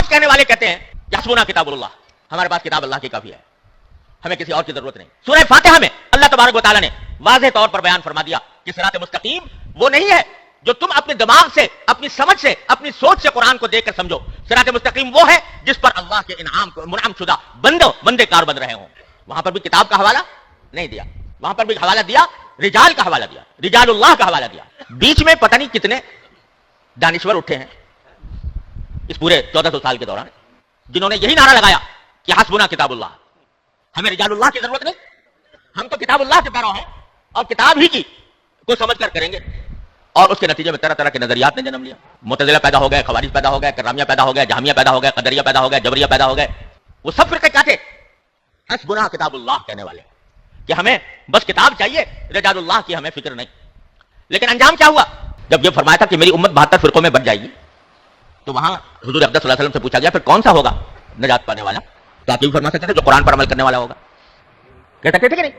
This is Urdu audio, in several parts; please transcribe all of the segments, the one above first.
کہنے والے کہتے ہیں یحسبنا کتاب اللہ، ہمارے پاس کتاب اللہ کی کافی ہے، ہمیں کسی اور کی ضرورت نہیں. سورہ فاتحہ میں اللہ تبارک و تعالیٰ نے واضح طور پر بیان فرما دیا کہ صراط مستقیم وہ نہیں ہے جو تم اپنے دماغ سے، اپنی سمجھ سے، اپنی سوچ سے قرآن کو دیکھ کر سمجھو. صراط مستقیم وہ ہے جس پر اللہ کے منعم شدہ بندے کار بن رہے ہوں. وہاں پر بھی کتاب کا حوالہ نہیں دیا، وہاں پر بھی حوالہ دیا رجال کا حوالہ دیا، رجال اللہ کا حوالہ دیا. بیچ میں پتہ نہیں کتنے دانشور اٹھے ہیں اس پورے 1400 سال کے دوران جنہوں نے یہی نعرہ لگایا کہ حسبنا کتاب اللہ، ہمیں رجال اللہ کی ضرورت نہیں، ہم تو کتاب اللہ کے پیرو ہیں اور کتاب ہی کی کو سمجھ کر کریں گے. اور اس کے نتیجے میں طرح طرح کے نظریات نے جنم لیا. معتزلہ پیدا ہو گئے، خوارج پیدا ہو گئے، کرامیہ پیدا ہو گئے، جہمیہ پیدا ہو گئے، قدریہ پیدا ہو گئے، جبریہ پیدا ہو گئے. وہ سب فرقے کیا تھے؟ حسبنا کتاب اللہ کہنے والے کہ ہمیں بس کتاب چاہیے، رجال اللہ کی ہمیں فکر نہیں. لیکن انجام کیا ہوا؟ جب یہ فرمایا تھا کہ میری امت 72 فرقوں میں بٹ جائے گی، تو وہاں حضور اقدس صلی اللہ علیہ وسلم سے پوچھا گیا پھر کون سا ہوگا نجات پانے والا؟ تو آپ یہ بھی فرما سکتے تھے جو قرآن پر عمل کرنے والا ہوگا. کہہ سکتے تھے کہ نہیں؟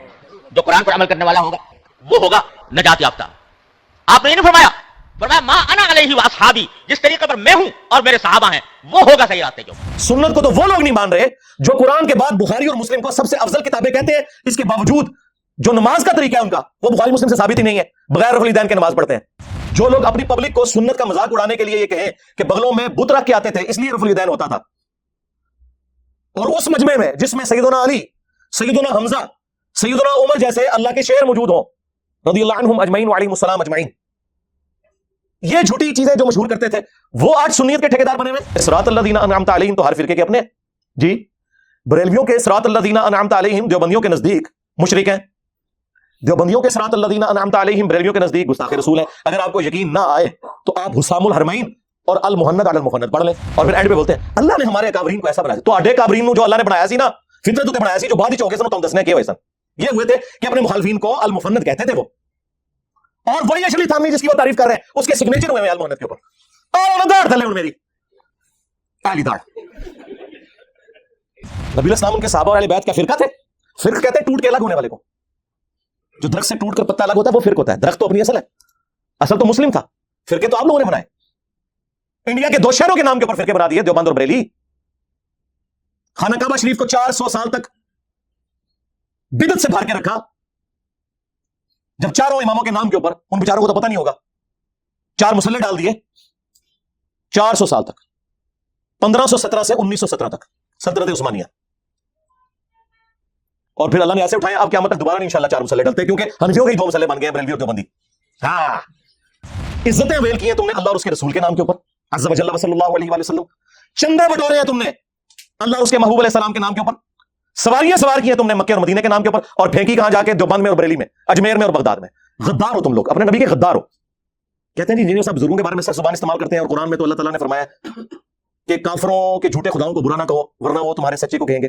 جو قرآن پر عمل کرنے والا ہوگا وہ ہوگا نجات یافتہ. آپ نے یہ نہیں فرمایا، فرمایا ما انا علیہ واصحابی، جس طریقے پر میں ہوں اور میرے صحابہ ہیں وہ ہوگا صحیح راستے کے. سنت کو تو وہ لوگ نہیں مان رہے جو قرآن کے بعد بخاری اور مسلم کو سب سے افضل کتابیں کہتے ہیں، اس کے باوجود جو نماز کا طریقہ ہے ان کا وہ بخاری مسلم سے ثابت ہی نہیں ہے، بغیر رفع الیدین کے نماز پڑھتے ہیں. جو لوگ اپنی پبلک کو سنت کا مذاق اڑانے کے لیے یہ کہیں کہ بغلوں میں بت رکھ کے آتے تھے اس لیے رفع الیدین ہوتا تھا، اور اس مجمع میں جس میں سیدنا علی، سیدنا حمزہ، سیدنا عمر جیسے اللہ کے شعر موجود ہوں رضی اللہ عنہم اجمعین وعلیہم السلام اجمعین، یہ جھوٹی چیزیں جو مشہور کرتے تھے وہ آج سنیت کے ٹھیکیدار بنے ہوئے. صراط الذین انعمت علیہم تو ہر فرقے کے اپنے، جی بریلویوں کے صراط الذین انعمت علیہم دیوبندیوں کے نزدیک مشرک ہیں، دیوبندیوں کے صراط الذین انعمت علیہم بریلویوں کے نزدیک گستاخ رسول ہیں. اگر آپ کو یقین نہ آئے تو آپ حسام الحرمین اور المحند علی المفند پڑھ لیں، اور پھر اینڈ پہ بولتے ہیں اللہ نے ہمارے اکابرین کو ایسا بنایا. تو اڈے اکابرین جو اللہ نے بنایا سی نا، فطرت تے بنایا سی جو بعد ہی چوکے سن تم دسنے کے ہوئے سن، یہ ہوئے تھے کہ اپنے مخالفین کو المفند کہتے تھے وہ، اور وہی اشلی تھانوی جس کی وہ تعریف کر رہے ہیں اس کے سگنیچر ہوئے ہیں المحند کے اوپر، اور داڑھ تھلے ان میری کالی داڑھ. نبی الاسلام ان کے صحابہ اور اہل بیت کا فرقہ تھے. فرق کہتے ہیں ٹوٹ کے الگ ہونے والے کو، جو درخت سے ٹوٹ کر پتا الگ ہوتا ہے وہ فرق ہوتا ہے. درخت تو اپنی اصل ہے، اصل تو مسلم تھا، فرقے تو آپ لوگوں نے بنائے. انڈیا کے 2 شہروں کے نام کے اوپر فرقے بنا دیے، دیوبند اور بریلی. خانہ کعبہ شریف کو 400 سال تک بدعت سے بھر کے رکھا. جب چاروں اماموں کے نام کے اوپر ان بیچاروں کو تو پتہ نہیں ہوگا 4 مسلح ڈال دیے 400 سال تک، 1517 سے 1917 تک سلطنت عثمانیہ. اور پھر اللہ نے ایسے اٹھائے آپ قیامت تک دوبارہ انشاءاللہ 4 مسلح ڈلتے، کیونکہ حنفیوں کے 2 مسلح بن گئے بریلوی اور دیوبندی. ہاں عزتیں ویل کی ہیں تم نے اللہ اور اس کے رسول کے نام کے اوپر، عز و جل صلی اللہ علیہ وآلہ وسلم. چندے بٹورے ہیں تم نے اللہ اور اس کے محبوب علیہ السلام کے نام کے اوپر. سواریاں سوار کی ہیں تم نے مکے اور مدینے کے نام کے اوپر، اور پھینکی کہاں جا کے؟ دیوبند میں اور بریلی میں، اجمیر میں اور بغداد میں. غدار ہو تم لوگ، اپنے نبی کے غدار ہو. کہتے ہیں جی جنہیں سب بزرگوں کے بارے میں سر زبان استعمال کرتے ہیں، اور قرآن میں تو اللہ تعالیٰ نے فرمایا کہ کافروں کے جھوٹے خداؤں کو برا نہ کہو ورنہ وہ تمہارے سچے کو کہیں گے.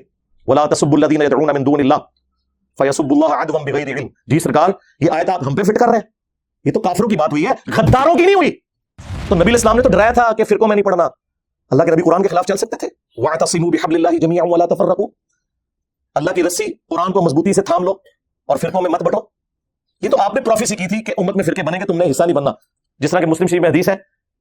ولا تسبوا الذین يدعون من دون اللہ فیسبوا اللہ عدوا بغیر علم. جی سرکار یہ آیت آپ ہم پہ فٹ کر رہے ہیں، یہ تو کافروں کی بات ہوئی ہے، غداروں کی نہیں ہوئی. تو نبی الاسلام نے تو ڈرایا تھا کہ فرقوں میں نہیں پڑھنا. اللہ کے نبی قرآن کے خلاف چل سکتے تھے. واعتصموا بحبل اللہ جميعا ولا تفرقوا، اللہ کی رسی قرآن کو مضبوطی سے تھام لو اور فرقوں میں مت بٹو. یہ تو آپ نے پروفیسی کی تھی کہ امت میں فرقے بنیں گے، تم نے حصہ نہیں بننا. جس طرح کہ مسلم شریف میں حدیث ہے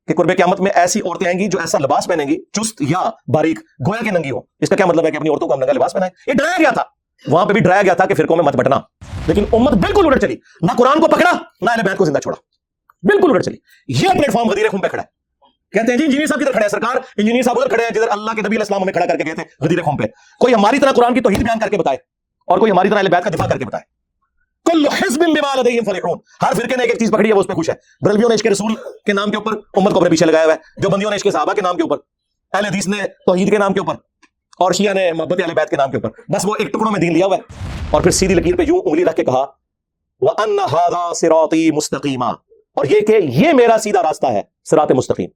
کہ قرب قیامت میں ایسی عورتیں آئیں گی جو ایسا لباس پہنیں گی چست یا باریک گویا کہ ننگی ہو. اس کا کیا مطلب ہے کہ اپنی عورتوں کو ہم ننگا لباس پہنائیں؟ یہ ڈرایا گیا تھا، وہاں پہ بھی ڈرایا گیا تھا کہ فرقوں میں مت بٹنا. لیکن امت بالکل الٹ چلی، نہ قرآن کو پکڑا نہ اہل بیت کو زندہ چھوڑا، بالکل الٹ چلی. یہ پلیٹ فارم غدیر خون پہ کھڑا ہے. کہتے ہیں جی انجینئر صاحب کدھر کھڑے ہیں سرکار؟ انجینئر صاحب ادھر کھڑے ہیں جدھر اللہ کے نبی علیہ السلام ہمیں کھڑا کر کے گئے تھے غدیر خون پہ. کوئی ہماری طرح قرآن کی توحید بیان کر کے بتائے اور کوئی ہماری طرح اہل بیت کا دفاع کر کے بتائے. کل حزب بما لدیہم فرحون، ہر فرقے نے ایک چیز پکڑی ہے وہ اس پہ خوش ہے. بریلویوں نے عشق رسول کے نام کے اوپر امت کو اپنے پیچھے لگایا ہوا ہے، جو بندیوں نے عشق صحابہ کے نام کے اوپر، اہل حدیث نے توحید کے نام کے اوپر، اور شیعہ نے محبت اہل بیت کے نام کے اوپر. بس وہ ایک ٹکڑوں میں دین لیا ہوا ہے اور پھر سیدھی لکیر پہ یوں انگلی رکھ کے کہا وَأَنَّ هَذَا صِرَاطِي مُسْتَقِيمًا، اور یہ میرا سیدھا راستہ ہے صراط مستقیم.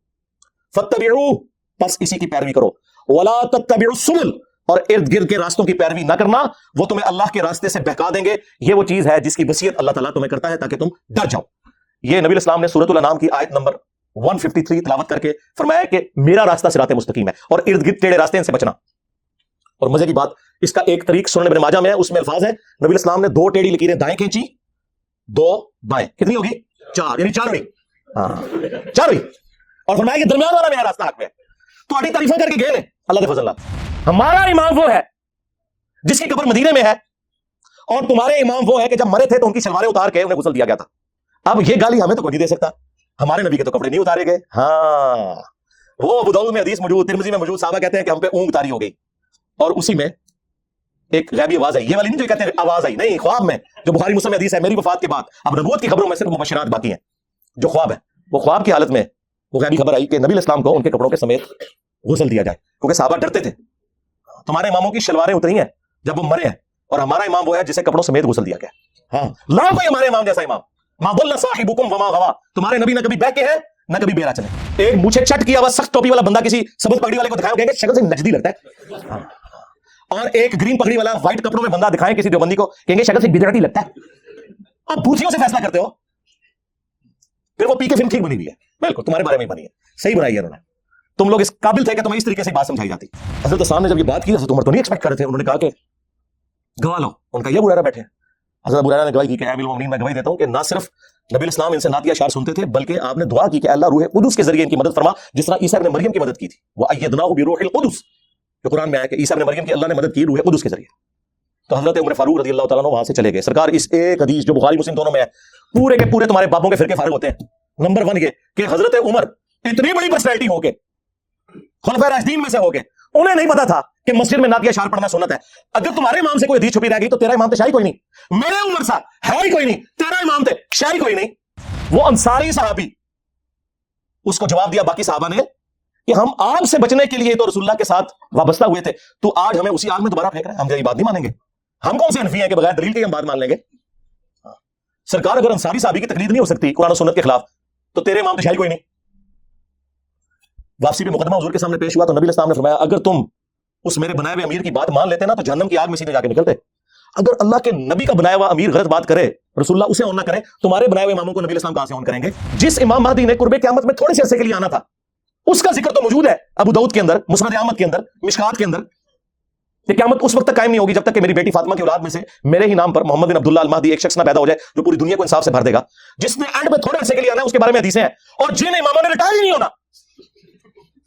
فَاتَّبِعُوهُ، پس اسی کی پیروی کرو. وَلَا تَتَّبِعُوا السُّبُلَ، اور ارد گرد کے راستوں کی پیروی نہ کرنا، وہ تمہیں اللہ کے راستے سے بہکا دیں گے. یہ وہ چیز ہے جس کی وصیت اللہ تعالیٰ تمہیں کرتا ہے تاکہ تم ڈر جاؤ. یہ نبی الاسلام نے سورۃ الانعام کی آیت نمبر 153 تلاوت کر کے فرمایا کہ میرا راستہ صراط مستقیم ہے اور ارد گرد ٹیڑے راستے ان سے بچنا. اور مزے کی بات، اس کا ایک طریق سنن ابن ماجہ میں ہے، اس میں الفاظ ہیں نبی الاسلام نے 2 ٹیڑھی لکیریں دائیں کھینچی، 2 بائیں، کتنی ہوگی؟ 4، یعنی 4 ہوئی. ہاں 4 ہوئی، اور فرمایا کہ درمیان والا میرا راستہ حق میں. تو آٹھی تعریفیں کر کے گئے اللہ کے فضل اللہ ہمارا امام وہ ہے جس کی قبر مدینے میں ہے، اور تمہارے امام وہ ہے کہ جب مرے تھے تو ان کی شلواریں اتار کے انہیں غسل دیا گیا تھا. اب یہ گالی ہمیں تو کوئی نہیں دے سکتا، ہمارے نبی کے تو کپڑے نہیں اتارے گئے. ہاں وہ ابو داؤد میں حدیث موجود، ترمذی میں موجود، صحابہ کہتے ہیں کہ ہم پہ اونگ تاری ہو گئی، اور اسی میں ایک غیبی آواز آئی. یہ والی نہیں جو کہتے ہیں آواز آئی، نہیں، خواب میں، جو بخاری مسلم میں حدیث ہے میری وفات کے بعد. اب نبوت کی خبروں میں صرف مبشرات باقی ہیں، جو خواب ہے وہ خواب کی حالت میں وہ غیبی خبر آئی کہ نبی علیہ السلام کو ان کے کپڑوں کے سمیت غسل دیا جائے، کیونکہ صحابہ ڈرتے تھے. تمہارے اماموں کی شلواریں اتری ہیں جب وہ مرے ہیں، اور ہمارا امام وہ ہے جسے کپڑوں سمیت غسل دیا گیا. ہاں لا کوئی ہمارے امام جیسا امام. ما ضل صاحبکم وما غوا، تمہارے نبی نہ کبھی بہکے ہیں نہ کبھی بیرا چلے. ایک مونچھے چٹ کیا ہوا سخت ٹوپی والا بندہ کسی سبز پگڑی والے کو دکھائے، کہیں گے شکل سے نجدی لگتا ہے، اور ایک گرین پگڑی والا وائٹ کپڑوں میں بندہ دکھائیں کسی دیوبندی کو، کہیں گے شکل سے بدعتی لگتا ہے. اب بوتھیوں سے فیصلہ کرتے ہو، پھر وہ پی کے فلم ٹھیک بنی ہوئی ہے، بالکل تمہارے بارے میں ہی بنی ہے، صحیح بنائی ہے انہوں نے. تم لوگ اس قابل تھے کہ تمہیں اس طریقے سے بات سمجھائی جاتی. حضرت عثمان نے جب یہ بات کی، حضرت عمر تو نہیں ایکسپیکٹ کر رہے تھے، انہوں نے کہا کہ گواہ لو. ان کا یہ ابو ہریرہ بیٹھے، حضرت ابو ہریرہ نے گواہی کی کہ اے امیر المومنین، میں گواہی دیتا ہوں کہ نہ صرف نبی اسلام ان سے نعت اشعار سنتے تھے، بلکہ آپ نے دعا کی کہ اللہ روح قدس کے ذریعے ان کی مدد فرما، جس طرح عیسیٰ ابن مریم کی مدد کی تھی. وَأَيَّدْنَاهُ بِرُوحِ الْقُدُسِ، جو قرآن میں آیا کہ عیسیٰ ابن مریم کی اللہ نے مدد کی روح قدس کے ذریعے. تو حضرت عمر فاروق رضی اللہ تعالیٰ عنہ وہاں سے چلے گئے. سرکار اس ایک حدیث جو بخاری مسلم دونوں میں ہے، پورے کے پورے تمہارے بابوں کے فرقے فارغ ہوتے ہیں. نمبر 1 یہ کہ حضرت عمر اتنی بڑی پرسنالٹی ہو کے، خلفائے راشدین میں سے ہو کے، انہیں نہیں پتا تھا کہ مسجد میں نعت اشعار پڑھنا سنت ہے. اگر تمہارے امام سے کوئی حدیث چھپی رہ گئی تو تیرا امام تو شاہی کوئی نہیں، میرے عمر سا ہے ہی کوئی نہیں، تیرا امام تے شاہی کوئی نہیں. وہ انصاری صحابی اس کو جواب دیا باقی صحابہ نے کہ ہم آگ سے بچنے کے لیے تو رسول اللہ کے ساتھ وابستہ ہوئے تھے، تو آج ہمیں اسی آگ میں دوبارہ پھینک رہے ہیں، ہم یہ بات نہیں مانیں گے. ہم کون سے حنفی ہیں کہ بغیر دلیل کے ہم بات مان لیں گے؟ سرکار اگر انصاری صحابی کی تقلید نہیں ہو سکتی قرآن و سنت کے خلاف، تو تیرے امام تو شاہی کوئی نہیں. واپسی پہ مقدمہ حضور کے سامنے پیش ہوا تو نبی علیہ السلام نے فرمایا اگر تم اس میرے بنائے ہوئے امیر کی بات مان لیتے نا تو جہنم کی آگ میں سیدھے جا کے نکلتے. اگر اللہ کے نبی کا بنایا ہوا امیر غلط بات کرے، رسول اللہ اسے آن نہ کرے، تمہارے بنائے ہوئے اماموں کو نبی علیہ السلام کہاں سے آن کریں گے؟ جس امام مہدی نے قرب قیامت میں تھوڑے سے عرصے کے لیے آنا تھا، اس کا ذکر تو موجود ہے ابو داؤد کے اندر، مسند احمد کے اندر، مشکات کے اندر. یہ قیامت اس وقت تک قائم نہیں ہوگی جب تک کہ میری بیٹی فاطمہ کی اولاد میں سے میرے ہی نام پر محمد بن عبداللہ المہدی ایک شخص نہ پیدا ہو جائے جو پوری دنیا کو انصاف سے بھر دے گا. جس نے اینڈ میں تھوڑے عرصے کے لیے آنا ہے اس کے بارے میں حدیثیں ہیں، اور جن اماموں نے ریٹائر ہی نہیں ہونا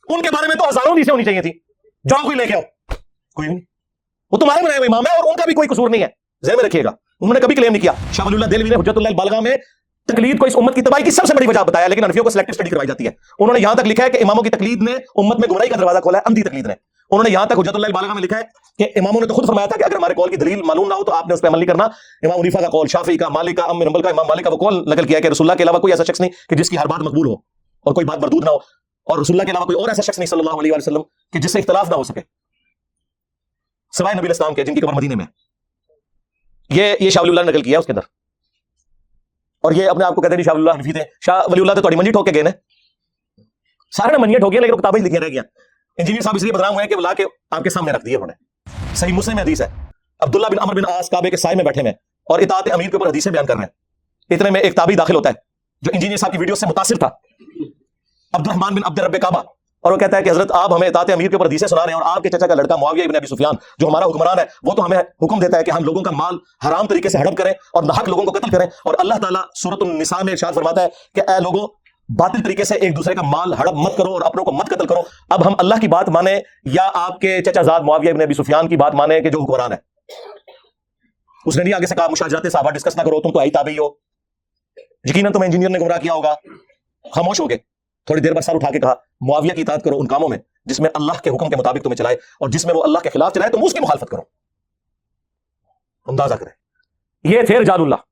ان کے بارے میں تو ہزاروں حدیثیں ہونی چاہیے تھی. جاؤ کوئی لے کے آؤ، کوئی نہیں. وہ تمہارے بنائے ہوئے امام ہے اور ان کا بھی کوئی قصور نہیں ہے، ذہن میں رکھیے گا. انہوں نے کبھی کلیم نہیں کیا. شاہ ولی اللہ دہلوی نے حجت اللہ البالغہ میں تقلید کو اس امت کی تباہی کی سب سے بڑی وجہ بتایا، لیکن حنفیوں کو سلیکٹو اسٹڈی کروائی جاتی ہے. انہوں نے یہاں تک لکھا ہے کہ اماموں کی تقلید نے امت میں گمراہی کا دروازہ کھولا ہے، اندھی تقلید نے. انہوں نے یہاں تک حجت اللہ البالغہ میں لکھا ہے کہ اماموں نے تو خود فرمایا تھا کہ اگر ہمارے قول کی دلیل معلوم نہ ہو تو آپ نے اس پہ عمل نہیں کرنا. امام حنیفہ کا قول، شافعی کا، مالک کا، امام حنبل کا، امام مالک کا وہ قول نقل کیا ہے کہ رسول اللہ کے علاوہ کوئی ایسا شخص نہیں کہ جس کی ہر بات مقبول ہو اور کوئی بات مردود نہ ہو، اور رسول اللہ کے علاوہ کوئی اور ایسا شخص نہیں صلی اللہ علیہ وسلم کہ جس سے اختلاف نہ ہو سکے سوائے نبی علیہ السلام کے جن کی قبر مدینے میں. یہ شاہ ولی اللہ نے نقل کیا اس کے اندر. اور یہ اپنے آپ کو کہتے ہیں شاہ ولی اللہ حنفی تھے. شاہ ولی اللہ تو تھوڑی منجی ٹھوک کے گئے نا، سارے نے منجی ٹھوکی لیکن کتابیں لکھی رہ گیا. انجینئر صاحب اس لیے بدنام ہوئے ہیں کہ وہ لا کے آپ کے سامنے رکھ دیے انہوں نے. صحیح مسلم میں حدیث ہے، عبداللہ بن عمرو بن عاص کعبے کے سائے میں بیٹھے ہوئے اور اطاعت امیر کے اوپر حدیثیں بیان کر رہے ہیں. اتنے میں ایک تابعی داخل ہوتا ہے جو انجینئر صاحب کی ویڈیو سے متاثر تھا، عبد الرحمن بن عبد رب کعبہ، اور وہ کہتا ہے کہ حضرت آپ ہمیں اطاعت امیر کے اوپر حدیثیں سنا رہے ہیں، اور آپ کے چچا کا لڑکا معاویہ ابن ابی سفیان جو ہمارا حکمران ہے وہ تو ہمیں حکم دیتا ہے کہ ہم لوگوں کا مال حرام طریقے سے ہڑپ کریں اور ناحق لوگوں کو قتل کریں. اور اللہ تعالیٰ سورۃ النساء میں ارشاد فرماتا ہے کہ اے لوگوں باطل طریقے سے ایک دوسرے کا مال ہڑپ مت کرو اور اپنوں کو مت قتل کرو. اب ہم اللہ کی بات مانیں یا آپ کے چچا زاد معاویہ ابن ابی سفیان کی بات مانیں کہ جو حکمران ہے؟ اس نے نہیں آگے سے کہا مشاجرات صحابہ ڈسکس نہ کرو، تم تو آئی تابعی ہو، یقیناً تمہیں انجینئر نے گمراہ کیا ہوگا. خاموش ہو گئے. تھوڑی دیر بعد سر اٹھا کے کہا معاویہ کی اطاعت کرو ان کاموں میں جس میں اللہ کے حکم کے مطابق تمہیں چلائے، اور جس میں وہ اللہ کے خلاف چلائے تم اس کی مخالفت کرو. اندازہ کریں، یہ تھے رجال اللہ.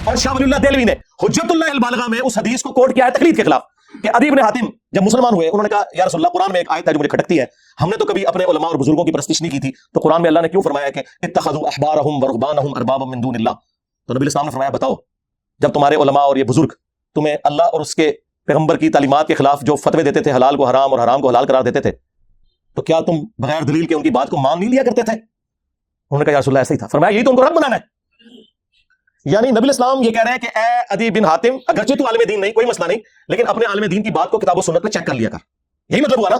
اور شاہ ولی اللہ دہلوی نے حجت اللہ البالغہ میں اس حدیث کو کوٹ کیا ہے تقلید کے خلاف کہ عدی بن حاتم جب مسلمان ہوئے انہوں نے کہا یا رسول اللہ قرآن میں ایک آیت ہے جو مجھے کھٹکتی ہے، ہم نے تو کبھی اپنے علماء اور بزرگوں کی پرستش نہیں کی تھی، تو قرآن میں اللہ نے کیوں فرمایا کہ اتخذوا احبارهم ورهبانهم اربابا من دون اللہ؟ تو نبی اسلام نے فرمایا بتاؤ جب تمہارے علماء اور یہ بزرگ تمہیں اللہ اور اس کے پیغمبر کی تعلیمات کے خلاف جو فتوے دیتے تھے، حلال کو حرام اور حرام کو حلال قرار دیتے تھے، تو کیا تم بغیر دلیل کے ان کی بات کو مان نہیں لیا کرتے تھے؟ انہوں نے کہا یا رسول اللہ ایسا ہی تھا. فرمایا یہی تو ان کو رب بنانا ہے. یعنی نبی اسلام یہ کہہ رہے ہیں کہ اے عدی بن حاتم اگرچہ تو عالم دین نہیں، کوئی مسئلہ نہیں، لیکن اپنے عالم دین کی بات کو کتاب و سنت میں چیک کر لیا کر. یہی مطلب ہوا نا.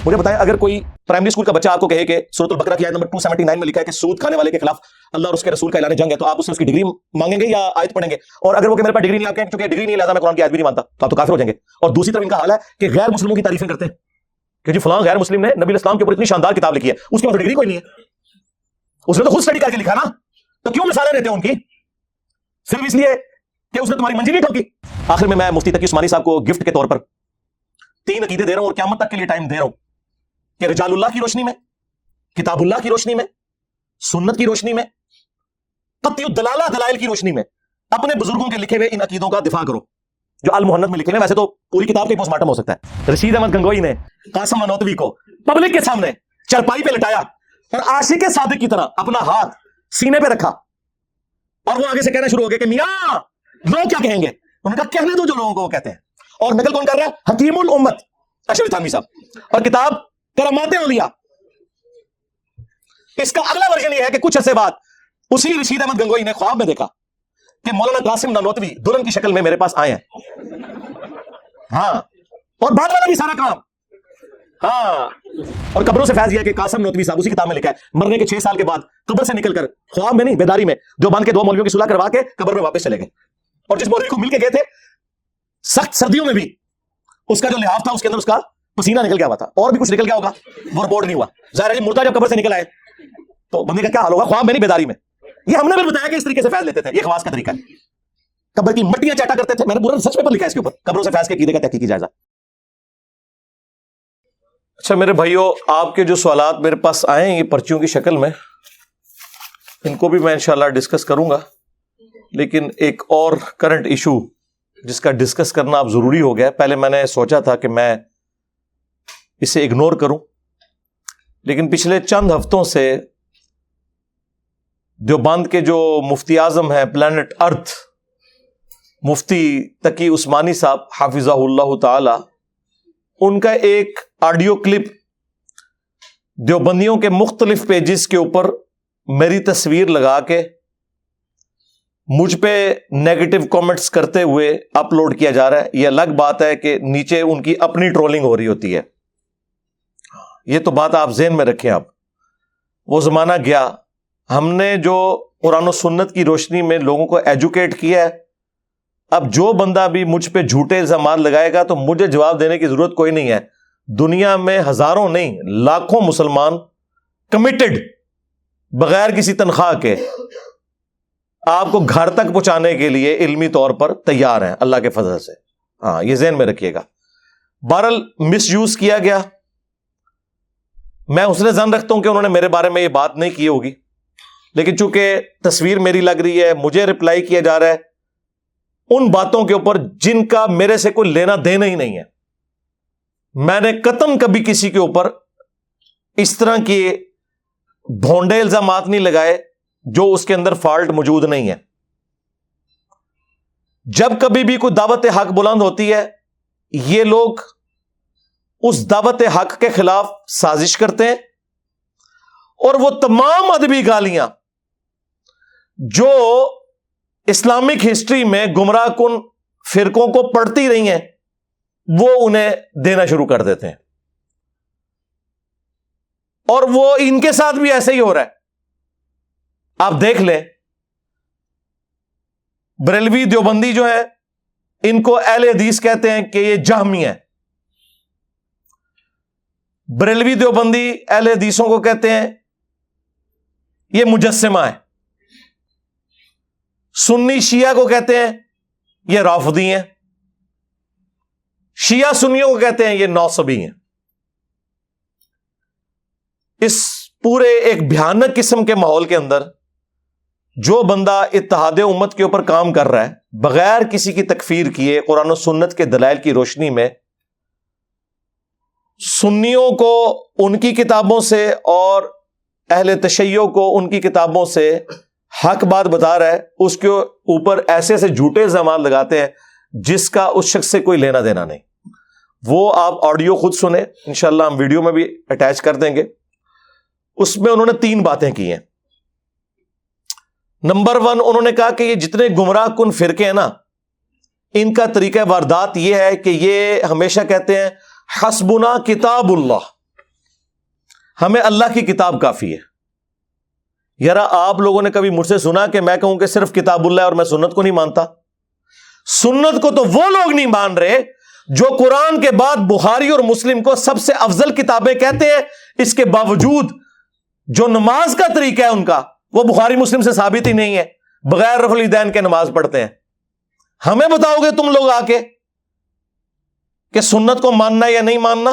مجھے بتائیں اگر کوئی پرائمری اسکول کا بچہ آپ کو کہے کہ سورۃ البقرہ کی آیت نمبر 279 میں لکھا ہے کہ سود کھانے والے کے خلاف اللہ اور اس کے رسول کا اعلان جنگ ہے، تو آپ اس سے اس کی ڈگری مانگیں گے یا آیت پڑھیں گے؟ اور اگر وہ کہ میرے پاس ڈگری نہیں، آپ کہیں چونکہ ڈگری نہیں لہذا میں قرآن کی آیت بھی نہیں مانتا، تو آپ تو کافر ہو جائیں گے. اور دوسری طرف ان کا حال ہے کہ غیر مسلموں کی تعریفیں کرتے ہیں کہ جی فلاں غیر مسلم نے نبی اسلام کے اوپر اتنی شاندار کتاب لکھی ہے, اس کے پاس ڈگری کوئی نہیں ہے, اس نے تو خود اسٹڈی کر کے لکھا نا, تو کیوں مثالیں دیتے ہیں ان کی؟ صرف اس لیے کہ اس نے تمہاری منزل نہیں ٹھوکی. آخر میں مفتی تقی عثمانی صاحب کو گفٹ کے طور پر 3 عقیدے دے رہا ہوں اور قیامت تک کے لیے ٹائم دے رہا ہوں کہ رجال اللہ کی روشنی میں, کتاب اللہ کی روشنی میں, سنت کی روشنی میں, قطعی الدلالہ دلائل کی روشنی میں اپنے بزرگوں کے لکھے ہوئے ان عقیدوں کا دفاع کرو جو المحنت میں لکھے ہوئے. ویسے تو پوری کتاب کا پوسٹ مارٹم ہو سکتا ہے. رشید احمد گنگوئی نے قاسم منوتوی کو پبلک کے سامنے چرپائی پہ لٹایا اور عاشق صادق کی طرح اپنا ہاتھ سینے پہ رکھا, اور وہ آگے سے کہنا شروع ہو گیا کہ میاں لوگ کیا کہیں گے. انہوں نے کہا کہنے دو جو لوگوں کو وہ کہتے ہیں. اور نقل کون کر رہا ہے؟ حکیم الامت اشرف تھانوی صاحب, اور کتاب کرامات اولیاء. اس کا اگلا ورژن یہ ہے کہ کچھ عرصے بعد اسی رشید احمد گنگوئی نے خواب میں دیکھا کہ مولانا قاسم نانوتوی دلہن کی شکل میں میرے پاس آئے ہیں. ہاں, اور بعد والا بھی سارا کام. ہاں, اور قبروں سے فیض یہ ہے کہ قاسم نانوتوی صاحب اسی کتاب میں لکھا ہے مرنے کے 6 سال کے بعد قبر سے نکل کر, خواب میں نہیں بیداری میں, جو بند کے 2 مولویوں کی صلح کروا کے قبر میں واپس چلے گئے. اور جس مولوی کو مل کے گئے تھے سخت سردیوں میں بھی اس کا جو لحاف تھا اس کے اندر اس کا پسینہ نکل گیا ہوا تھا, اور بھی کچھ نکل گیا ہوگا, وہ رپورٹ نہیں ہوا. ظاہر ہے مردہ جب قبر سے نکل آئے تو بندے کا کیا حال ہوگا, خواب میں نہیں بیداری میں. یہ ہم نے بھی بتایا کہ اس طریقے سے فیض لیتے تھے, یہ خواص کا طریقہ ہے. قبر کی مٹیاں چاٹا کرتے تھے, میں نے پورا سچ پیپر لکھا ہے اس کے اوپر, قبروں سے فیض کے عقیدے کا تحقیقی جائزہ. اچھا میرے بھائیو, آپ کے جو سوالات میرے پاس آئے ہیں یہ پرچیوں کی شکل میں, ان کو بھی میں انشاءاللہ ڈسکس کروں گا. لیکن ایک اور کرنٹ ایشو جس کا ڈسکس کرنا اب ضروری ہو گیا. پہلے میں نے سوچا تھا کہ میں اسے اگنور کروں, لیکن پچھلے چند ہفتوں سے دیوبند کے جو مفتی اعظم ہیں پلانٹ ارتھ, مفتی تقی عثمانی صاحب حافظہ اللہ تعالی, ان کا ایک آڈیو کلپ دیوبندیوں کے مختلف پیجز کے اوپر میری تصویر لگا کے مجھ پہ نیگیٹو کامنٹس کرتے ہوئے اپلوڈ کیا جا رہا ہے. یہ الگ بات ہے کہ نیچے ان کی اپنی ٹرولنگ ہو رہی ہوتی ہے. یہ تو بات آپ ذہن میں رکھیں. اب وہ زمانہ گیا, ہم نے جو قرآن و سنت کی روشنی میں لوگوں کو ایجوکیٹ کیا ہے. اب جو بندہ بھی مجھ پہ جھوٹے الزامات لگائے گا تو مجھے جواب دینے کی ضرورت کوئی نہیں ہے. دنیا میں ہزاروں نہیں لاکھوں مسلمان کمیٹڈ بغیر کسی تنخواہ کے آپ کو گھر تک پہنچانے کے لیے علمی طور پر تیار ہیں اللہ کے فضل سے. ہاں, یہ ذہن میں رکھیے گا. بہرحال مس یوز کیا گیا. میں حسن ظن رکھتا ہوں کہ انہوں نے میرے بارے میں یہ بات نہیں کی ہوگی, لیکن چونکہ تصویر میری لگ رہی ہے, مجھے رپلائی کیا جا رہا ہے ان باتوں کے اوپر جن کا میرے سے کوئی لینا دینا ہی نہیں ہے. میں نے قطعاً کبھی کسی کے اوپر اس طرح کے بھونڈے الزامات نہیں لگائے جو اس کے اندر فالٹ موجود نہیں ہے. جب کبھی بھی کوئی دعوت حق بلند ہوتی ہے, یہ لوگ اس دعوت حق کے خلاف سازش کرتے ہیں, اور وہ تمام ادبی گالیاں جو اسلامک ہسٹری میں گمراہ کن فرقوں کو پڑھتی رہی ہیں وہ انہیں دینا شروع کر دیتے ہیں. اور وہ ان کے ساتھ بھی ایسے ہی ہو رہا ہے. آپ دیکھ لیں, بریلوی دیوبندی جو ہے ان کو اہل حدیث کہتے ہیں کہ یہ جہمی ہے. بریلوی دیوبندی اہل حدیثوں کو کہتے ہیں یہ مجسمہ ہے. سنی شیعہ کو کہتے ہیں یہ رافضی ہیں. شیعہ سنیوں کو کہتے ہیں یہ نوصبی ہیں. اس پورے ایک بھیانک قسم کے ماحول کے اندر جو بندہ اتحاد امت کے اوپر کام کر رہا ہے بغیر کسی کی تکفیر کیے, قرآن و سنت کے دلائل کی روشنی میں سنیوں کو ان کی کتابوں سے اور اہل تشیع کو ان کی کتابوں سے حق بات بتا رہا ہے, اس کے اوپر ایسے ایسے جھوٹے الزامات لگاتے ہیں جس کا اس شخص سے کوئی لینا دینا نہیں. وہ آپ آڈیو خود سنیں, انشاءاللہ ہم ویڈیو میں بھی اٹیچ کر دیں گے. اس میں انہوں نے 3 باتیں کی ہیں. نمبر 1, انہوں نے کہا کہ یہ جتنے گمراہ کن فرقے ہیں نا, ان کا طریقہ واردات یہ ہے کہ یہ ہمیشہ کہتے ہیں حسبنا کتاب اللہ, ہمیں اللہ کی کتاب کافی ہے. یار آپ لوگوں نے کبھی مجھ سے سنا کہ میں کہوں کہ صرف کتاب اللہ ہے اور میں سنت کو نہیں مانتا؟ سنت کو تو وہ لوگ نہیں مان رہے جو قرآن کے بعد بخاری اور مسلم کو سب سے افضل کتابیں کہتے ہیں، اس کے باوجود جو نماز کا طریقہ ہے ان کا وہ بخاری مسلم سے ثابت ہی نہیں ہے، بغیر رفع الیدین کے نماز پڑھتے ہیں۔ ہمیں بتاؤ گے تم لوگ آ کے کہ سنت کو ماننا یا نہیں ماننا؟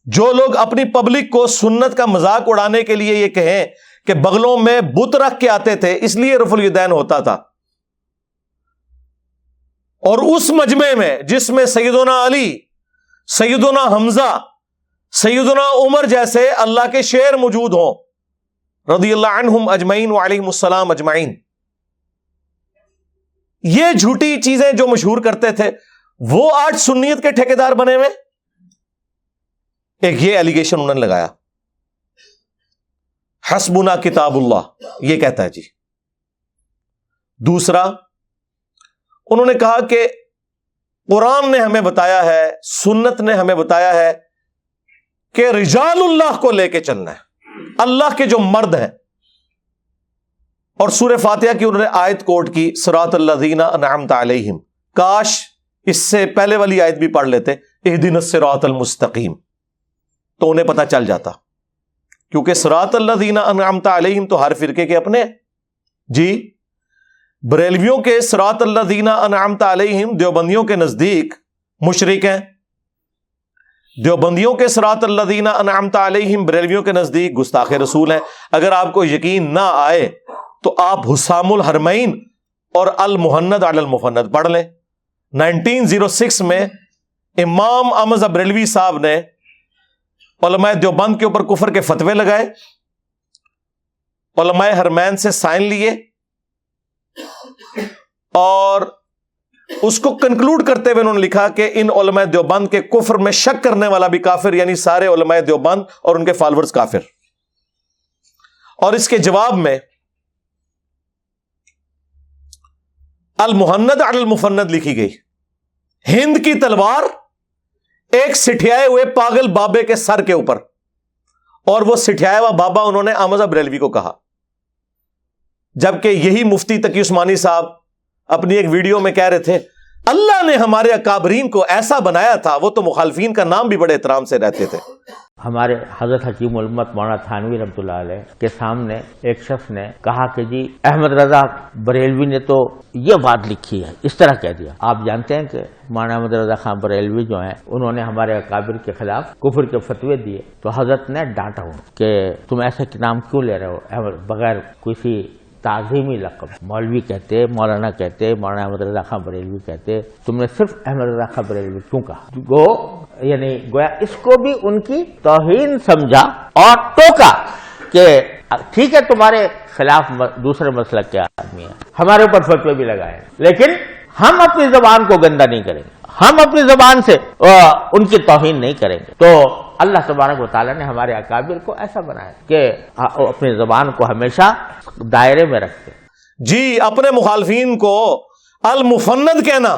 جو لوگ اپنی پبلک کو سنت کا مذاق اڑانے کے لیے یہ کہیں کہ بغلوں میں بت رکھ کے آتے تھے اس لیے رفع الیدین ہوتا تھا، اور اس مجمع میں جس میں سیدنا علی، سیدنا حمزہ، سیدنا عمر جیسے اللہ کے شیر موجود ہوں رضی اللہ عنہم اجمعین وعلیہم السلام اجمعین، یہ جھوٹی چیزیں جو مشہور کرتے تھے وہ آج سنیت کے ٹھیکیدار بنے ہوئے۔ ایک یہ ایلیگیشن انہوں نے لگایا، حسبنا کتاب اللہ، یہ کہتا ہے جی۔ دوسرا انہوں نے کہا کہ قرآن نے ہمیں بتایا ہے، سنت نے ہمیں بتایا ہے کہ رجال اللہ کو لے کے چلنا ہے، اللہ کے جو مرد ہیں، اور سورہ فاتحہ کی انہوں نے آیت کوٹ کی، صراط الذین انعمت علیہم، کاش اس سے پہلے والی آیت بھی پڑھ لیتے، اہدنا الصراط المستقیم، تو انہیں پتہ چل جاتا، کیونکہ صراط الذین انعمت علیہم تو ہر فرقے کے اپنے جی۔ بریلویوں کے صراط الذین انعمت علیہم دیوبندیوں کے نزدیک مشرک ہیں، دیوبندیوں کے صراط الذین انعمت علیہم بریلویوں کے نزدیک گستاخ رسول ہیں۔ اگر آپ کو یقین نہ آئے تو آپ حسام الحرمین اور المحند علی المفند پڑھ لیں۔ 1906 میں امام احمد بریلوی صاحب نے علماء دیوبند کے اوپر کفر کے فتوے لگائے، علماء حرمین سے سائن لیے، اور اس کو کنکلوڈ کرتے ہوئے انہوں نے لکھا کہ ان علماء دیوبند کے کفر میں شک کرنے والا بھی کافر، یعنی سارے علماء دیوبند اور ان کے فالورز کافر۔ اور اس کے جواب میں المحند علی المفند لکھی گئی، ہند کی تلوار ایک سٹھیائے ہوئے پاگل بابے کے سر کے اوپر، اور وہ سٹھیایا ہوا بابا انہوں نے احمد بریلوی کو کہا، جبکہ یہی مفتی تقی عثمانی صاحب اپنی ایک ویڈیو میں کہہ رہے تھے اللہ نے ہمارے اکابرین کو ایسا بنایا تھا، وہ تو مخالفین کا نام بھی بڑے احترام سے رہتے تھے۔ ہمارے حضرت حکیم الامت مولانا تھانوی رحمۃ اللہ علیہ کے سامنے ایک شخص نے کہا کہ جی احمد رضا بریلوی نے تو یہ بات لکھی ہے، اس طرح کہہ دیا۔ آپ جانتے ہیں کہ مولانا احمد رضا خان بریلوی جو ہیں انہوں نے ہمارے اکابر کے خلاف کفر کے فتوے دیے، تو حضرت نے ڈانٹا ہوں کہ تم ایسے نام کیوں لے رہے ہو بغیر کسی تعظیمی لقب، مولوی کہتے، مولانا کہتے، مولانا احمد رضا خان بریلوی کہتے، تم نے صرف احمد رضا خان بریلوی کیوں کہا؟ یعنی گویا اس کو بھی ان کی توہین سمجھا اور ٹوکا کہ ٹھیک ہے تمہارے خلاف دوسرے مسلک کے آدمی ہیں، ہمارے اوپر فتوے بھی لگائے، لیکن ہم اپنی زبان کو گندا نہیں کریں گے، ہم اپنی زبان سے ان کی توہین نہیں کریں گے۔ تو اللہ تبارک و تعالیٰ نے ہمارے اکابر کو ایسا بنایا کہ اپنی زبان کو ہمیشہ دائرے میں رکھتے۔ جی، اپنے مخالفین کو المفند کہنا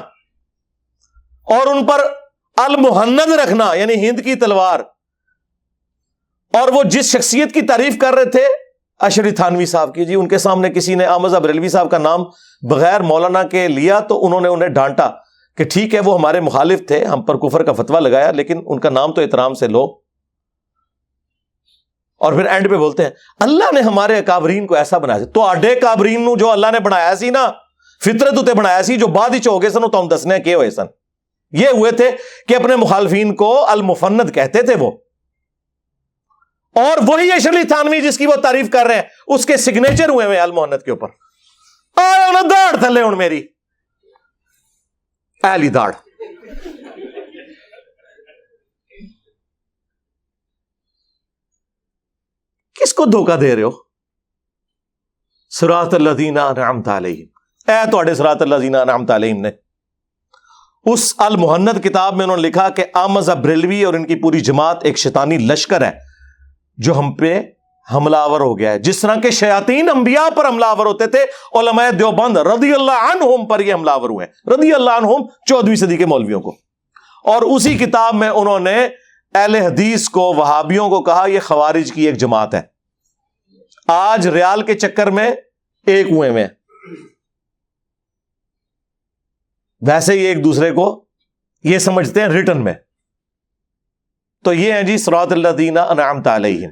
اور ان پر المحند رکھنا، یعنی ہند کی تلوار، اور وہ جس شخصیت کی تعریف کر رہے تھے اشری تھانوی صاحب کی، جی ان کے سامنے کسی نے احمد بریلوی صاحب کا نام بغیر مولانا کے لیا تو انہوں نے انہیں ڈانٹا کہ ٹھیک ہے وہ ہمارے مخالف تھے، ہم پر کفر کا فتویٰ لگایا، لیکن ان کا نام تو احترام سے لو۔ اور پھر اینڈ پہ بولتے ہیں اللہ نے ہمارے اکابرین کو ایسا بنایا، تو آڈے اکابرین نو جو اللہ نے بنایا سی نا، فطرت اتے بنایا سی، جو بعد ہی چ ہو گئے سن تو ہم دسنے کہ ہوئے سن، یہ ہوئے تھے کہ اپنے مخالفین کو المفند کہتے تھے وہ، اور وہی اشرف تھانوی جس کی وہ تعریف کر رہے ہیں اس کے سگنیچر ہوئے ہوئے المحند کے اوپر۔ آیا نا داڑھ تھلے ہوں میری ایلی داڑھ۔ کس کو دھوکہ دے رہے ہو؟ صراط الذین انعمت علیہم، اے تواڈے صراط الذین انعمت علیہم نے۔ اس المحند کتاب میں انہوں نے لکھا کہ احمد بریلوی اور ان کی پوری جماعت ایک شیطانی لشکر ہے جو ہم پہ حملہ آور ہو گیا ہے، جس طرح کے شیاطین انبیاء پر حملہ آور ہوتے تھے، علماء دیوبند رضی اللہ عنہم پر یہ حملہ آور ہوئے ہیں، رضی اللہ عنہم 14ویں صدی کے مولویوں کو۔ اور اسی کتاب میں انہوں نے اہل حدیث کو، وہابیوں کو کہا یہ خوارج کی ایک جماعت ہے۔ آج ریال کے چکر میں ایک ہوئے میں، ویسے ہی ایک دوسرے کو یہ سمجھتے ہیں ریٹن میں. تو یہ ہیں جی صراط الذین انعمت علیہم.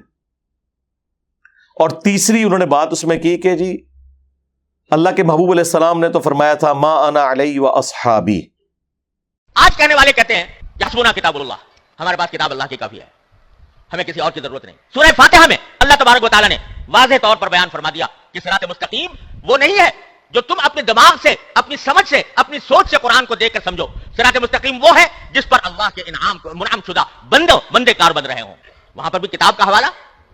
اور تیسری انہوں نے بات اس میں کی کہ جی اللہ کے محبوب علیہ السلام نے تو فرمایا تھا ما انا علی و اصحابی. آج کہنے والے کہتے ہیں یحسبنا کتاب اللہ، ہمارے پاس کتاب اللہ کی کافی ہے، ہمیں کسی اور کی ضرورت نہیں. سورہ فاتحہ میں اللہ تبارک و تعالیٰ نے واضح طور پر بیان فرما دیا کہ صراط مستقیم وہ نہیں ہے جو تم اپنے دماغ سے، اپنی سمجھ سے، اپنی سوچ سے قرآن کو دیکھ کر سمجھو. صراط مستقیم وہ ہے جس پر اللہ کے منعم شدہ بندے کار بن رہے ہوں. وہاں پر بھی کتاب کا حوالہ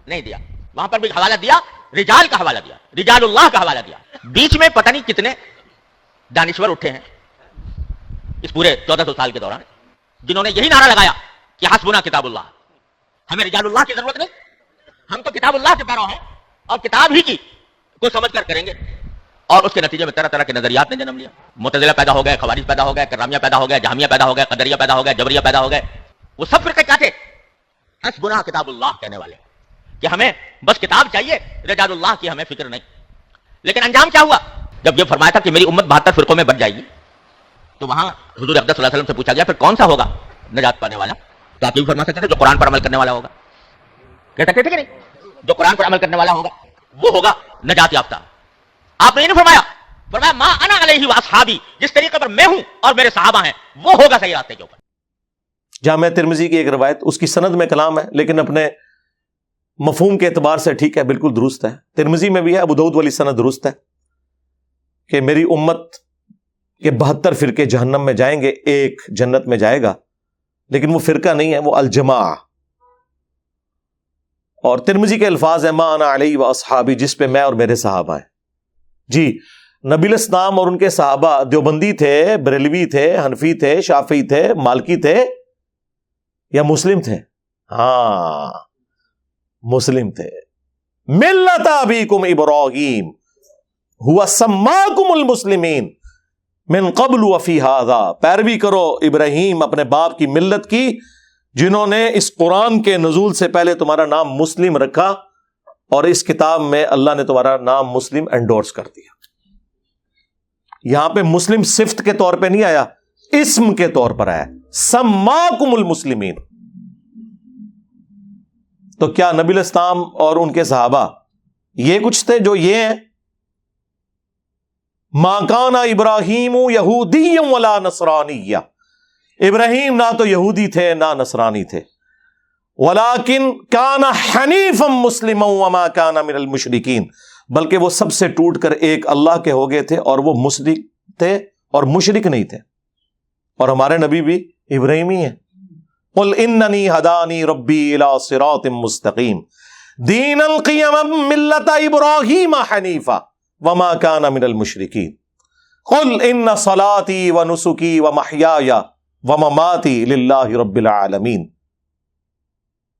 نہیں دیا، وہاں پر بھی حوالہ دیا رجال کا حوالہ دیا، رجال اللہ کا حوالہ دیا. بیچ میں پتہ نہیں کتنے دانشور اٹھے ہیں اس پورے 1400 سال کے دوران جنہوں نے یہی نعرہ لگایا کہ حسبنا کتاب اللہ، ہمیں رجال اللہ کی ضرورت نہیں، ہم تو کتاب اللہ کے پیرو ہیں اور کتاب ہی کی کو سمجھ کر کریں گے. اور اس کے نتیجے میں طرح طرح کے نظریات نے جنم لیا. معتزلہ پیدا ہو گئے، خوارج پیدا ہو گئے، کررامیہ پیدا ہو گئے، جہمیہ پیدا ہو گئے، قدریہ پیدا ہو گئے، جبریہ پیدا ہو گئے. وہ سب فرقے کیا تھے؟ حسبنا کتاب اللہ کہنے والے کہ ہمیں بس کتاب چاہیے، رجال اللہ کی ہمیں فکر نہیں. لیکن انجام کیا ہوا؟ جب یہ فرمایا تھا کہ میری امت 72 فرقوں میں بٹ جائے گی، تو وہاں حضور اقدس صلی اللہ علیہ وسلم سے پوچھا گیا پھر کون سا ہوگا نجات پانے والا؟ تو آپ یہ بھی فرما سکتے تھے جو قرآن پر عمل کرنے والا ہوگا. کہہ سکتے تھے کہ نہیں؟ جو قرآن پر عمل کرنے والا ہوگا وہ ہوگا نجات یافتہ. آپ نے یہ نہیں فرمایا ما انا علیہ واصحابی، جس طریقے پر میں ہوں اور میرے صحابہ ہیں وہ ہوگا صحیح راستے کے اوپر. جامعہ ترمذی کی ایک روایت، اس کی سند میں کلام ہے لیکن اپنے مفہوم کے اعتبار سے ٹھیک ہے، بالکل درست ہے. ترمذی میں بھی ہے، ابو داؤد والی سند درست ہے کہ میری امت کے 72 فرقے جہنم میں جائیں گے، ایک جنت میں جائے گا. لیکن وہ فرقہ نہیں ہے، وہ الجماع. اور ترمذی کے الفاظ ہیں ما انا علیہ و اصحابی، جس پہ میں اور میرے صحابہ ہیں. جی نبی الاسلام اور ان کے صحابہ دیوبندی تھے، بریلوی تھے، حنفی تھے، شافعی تھے، مالکی تھے یا مسلم تھے؟ ہاں مسلم تھے. ملت ابیکم ابراہیم ہوا سماکم المسلمین من قبل وفی ھذا، پیروی کرو ابراہیم اپنے باپ کی ملت کی جنہوں نے اس قرآن کے نزول سے پہلے تمہارا نام مسلم رکھا اور اس کتاب میں اللہ نے تمہارا نام مسلم انڈورس کر دیا. یہاں پہ مسلم صفت کے طور پہ نہیں آیا، اسم کے طور پر آیا، سماکم المسلمین. تو کیا نبی الاسلام اور ان کے صحابہ یہ کچھ تھے جو یہ ہیں؟ ما کان ابراہیم یہودی ولا نصرانی، ابراہیم نہ تو یہودی تھے نہ نصرانی تھے. ولیکن کان حنیفا مسلما وما کان من المشرکین، بلکہ وہ سب سے ٹوٹ کر ایک اللہ کے ہو گئے تھے اور وہ مشرک تھے اور مشرک نہیں تھے. اور ہمارے نبی بھی ابراہیمی ہیں. قل اننی ہدانی ربی الی صراط مستقیم دینا القیما ملت ابراہیم حنیفا وما کان من المشرکین قل ان صلاتی ونسکی ومحیای ومماتی للہ رب العالمین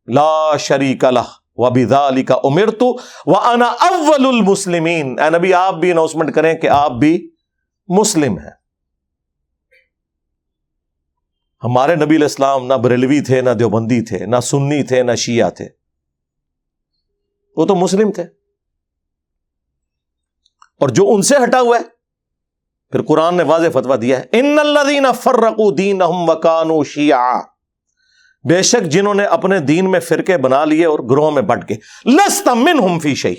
لا شریک لہ وبذالک امرت وانا اول المسلمین. اے نبی آپ بھی اناؤنسمنٹ کریں کہ آپ بھی مسلم ہیں. ہمارے نبی علیہ السلام نہ بریلوی تھے، نہ دیوبندی تھے، نہ سنی تھے، نہ شیعہ تھے، وہ تو مسلم تھے. اور جو ان سے ہٹا ہوا ہے، پھر قرآن نے واضح فتویٰ دیا ہے ان الذین فرقوا دینہم وکانوا شیعا، بے شک جنہوں نے اپنے دین میں فرقے بنا لیے اور گروہوں میں بٹ گئے. لست منہم فی شیء،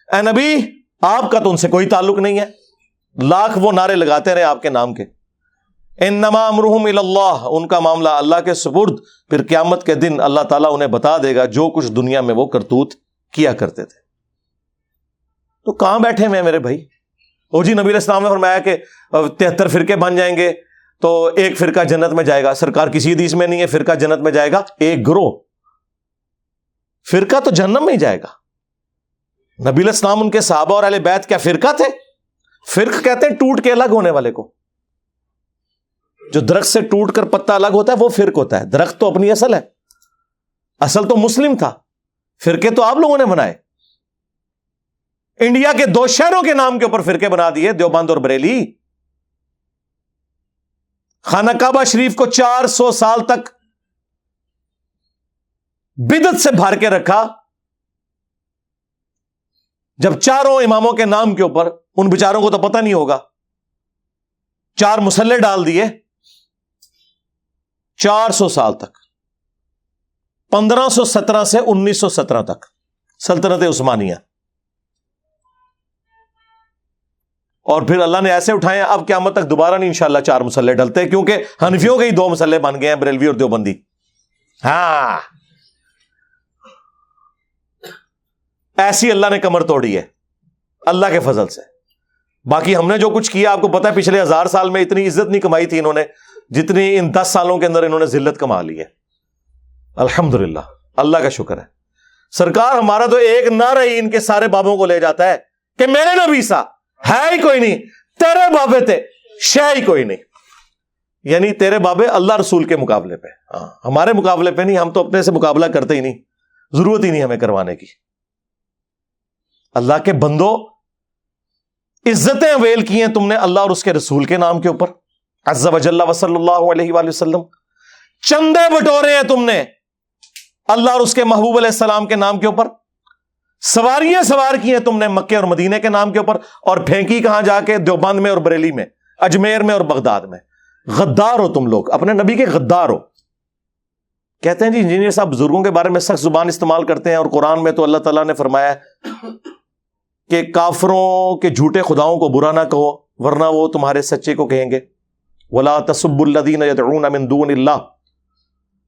اے نبی آپ کا تو ان سے کوئی تعلق نہیں ہے. لاکھ وہ نعرے لگاتے رہے آپ کے نام کے. انما امرہم الی اللہ، ان کا معاملہ اللہ کے سپرد. پھر قیامت کے دن اللہ تعالیٰ انہیں بتا دے گا جو کچھ دنیا میں وہ کرتوت کیا کرتے تھے. تو کہاں بیٹھے ہوئے ہیں میرے بھائی؟ او جی نبی علیہ السلام نے فرمایا کہ 73 فرقے بن جائیں گے تو ایک فرقہ جنت میں جائے گا. سرکار کسی حدیث میں نہیں ہے فرقہ جنت میں جائے گا، ایک گروہ. فرقہ تو جہنم میں ہی جائے گا. نبی علیہ السلام ان کے صحابہ اور اہل بیت کیا فرقہ تھے؟ فرق کہتے ہیں ٹوٹ کے الگ ہونے والے کو. جو درخت سے ٹوٹ کر پتا الگ ہوتا ہے وہ فرق ہوتا ہے. درخت تو اپنی اصل ہے، اصل تو مسلم تھا، فرقے تو آپ لوگوں نے بنائے. انڈیا کے 2 شہروں کے نام کے اوپر فرقے بنا دیے، دیوبند اور بریلی. خانہ کعبہ شریف کو 400 سال تک بدعت سے بھر کے رکھا، جب چاروں اماموں کے نام کے اوپر ان بیچاروں کو تو پتہ نہیں ہوگا 4 مسلح ڈال دیے 400 سال تک، 1517 سے 1917 تک سلطنت عثمانیہ، اور پھر اللہ نے ایسے اٹھائے اب قیامت تک دوبارہ نہیں انشاءاللہ 4 مسلح ڈلتے، کیونکہ حنفیوں کے ہی 2 مسلح بن گئے ہیں، بریلوی اور دیوبندی۔ ہاں ایسی اللہ نے کمر توڑی ہے اللہ کے فضل سے۔ باقی ہم نے جو کچھ کیا آپ کو پتا ہے، پچھلے 1000 سال میں اتنی عزت نہیں کمائی تھی انہوں نے جتنی ان 10 سالوں کے اندر انہوں نے ذلت کما لی ہے۔ الحمدللہ، اللہ کا شکر ہے۔ سرکار ہمارا تو ایک نعرہ ہی ان کے سارے بابوں کو لے جاتا ہے کہ میرے نبی سا ہے ہی کوئی نہیں، تیرے بابے تھے شے ہی کوئی نہیں، یعنی تیرے بابے اللہ رسول کے مقابلے پہ، ہمارے مقابلے پہ نہیں، ہم تو اپنے سے مقابلہ کرتے ہی نہیں، ضرورت ہی نہیں ہمیں کروانے کی۔ اللہ کے بندو، عزتیں اویل کی ہیں تم نے اللہ اور اس کے رسول کے نام کے اوپر، عز و جل و صلی اللہ علیہ وآلہ وسلم۔ چندے بٹورے ہیں تم نے اللہ اور اس کے محبوب علیہ السلام کے نام کے اوپر، سواریاں سوار کی ہیں تم نے مکے اور مدینے کے نام کے اوپر، اور پھینکی کہاں جا کے؟ دیوبند میں اور بریلی میں، اجمیر میں اور بغداد میں۔ غدار ہو تم لوگ، اپنے نبی کے غدار ہو۔ کہتے ہیں جی انجینئر صاحب بزرگوں کے بارے میں سخت زبان استعمال کرتے ہیں، اور قرآن میں تو اللہ تعالیٰ نے فرمایا کہ کافروں کے جھوٹے خداؤں کو برا نہ کہو ورنہ وہ تمہارے سچے کو کہیں گے۔ وَلَا تَسُبُّوا الَّذِينَ يَدْعُونَ مِن دُونِ اللَّهِ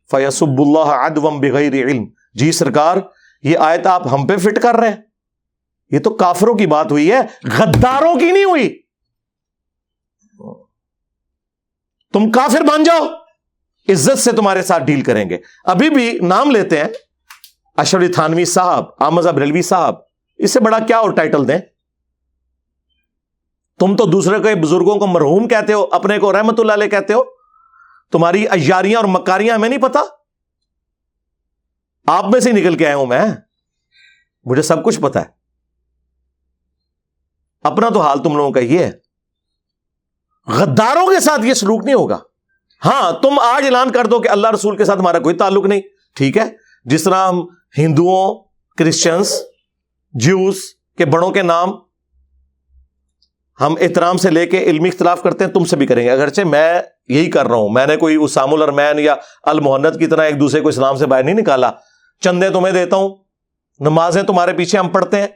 فَيَسُبُّوا اللَّهَ عَدْوًا بِغَيْرِ عِلْم۔ جی سرکار یہ آیت آپ ہم پہ فٹ کر رہے ہیں؟ یہ تو کافروں کی بات ہوئی ہے، غداروں کی نہیں ہوئی۔ تم کافر بن جاؤ، عزت سے تمہارے ساتھ ڈیل کریں گے۔ ابھی بھی نام لیتے ہیں اشرف علی تھانوی صاحب، احمد بریلوی صاحب، اس سے بڑا کیا اور ٹائٹل دیں؟ تم تو دوسرے کے بزرگوں کو مرحوم کہتے ہو، اپنے کو رحمت اللہ علیہ کہتے ہو۔ تمہاری عیاریاں اور مکاریاں ہمیں نہیں پتا، آپ میں سے نکل کے آیا ہوں میں، مجھے سب کچھ پتا ہے۔ اپنا تو حال تم لوگوں کا یہ ہے، غداروں کے ساتھ یہ سلوک نہیں ہوگا۔ ہاں تم آج اعلان کر دو کہ اللہ رسول کے ساتھ ہمارا کوئی تعلق نہیں، ٹھیک ہے، جس طرح ہم ہندوؤں، کرسچنس، جیوز کے بڑوں کے نام ہم احترام سے لے کے علمی اختلاف کرتے ہیں، تم سے بھی کریں گے، اگرچہ میں یہی کر رہا ہوں، میں نے کوئی اسام الارمین یا المحنت کی طرح ایک دوسرے کو اسلام سے باہر نہیں نکالا۔ چندے تمہیں دیتا ہوں، نمازیں تمہارے پیچھے ہم پڑھتے ہیں،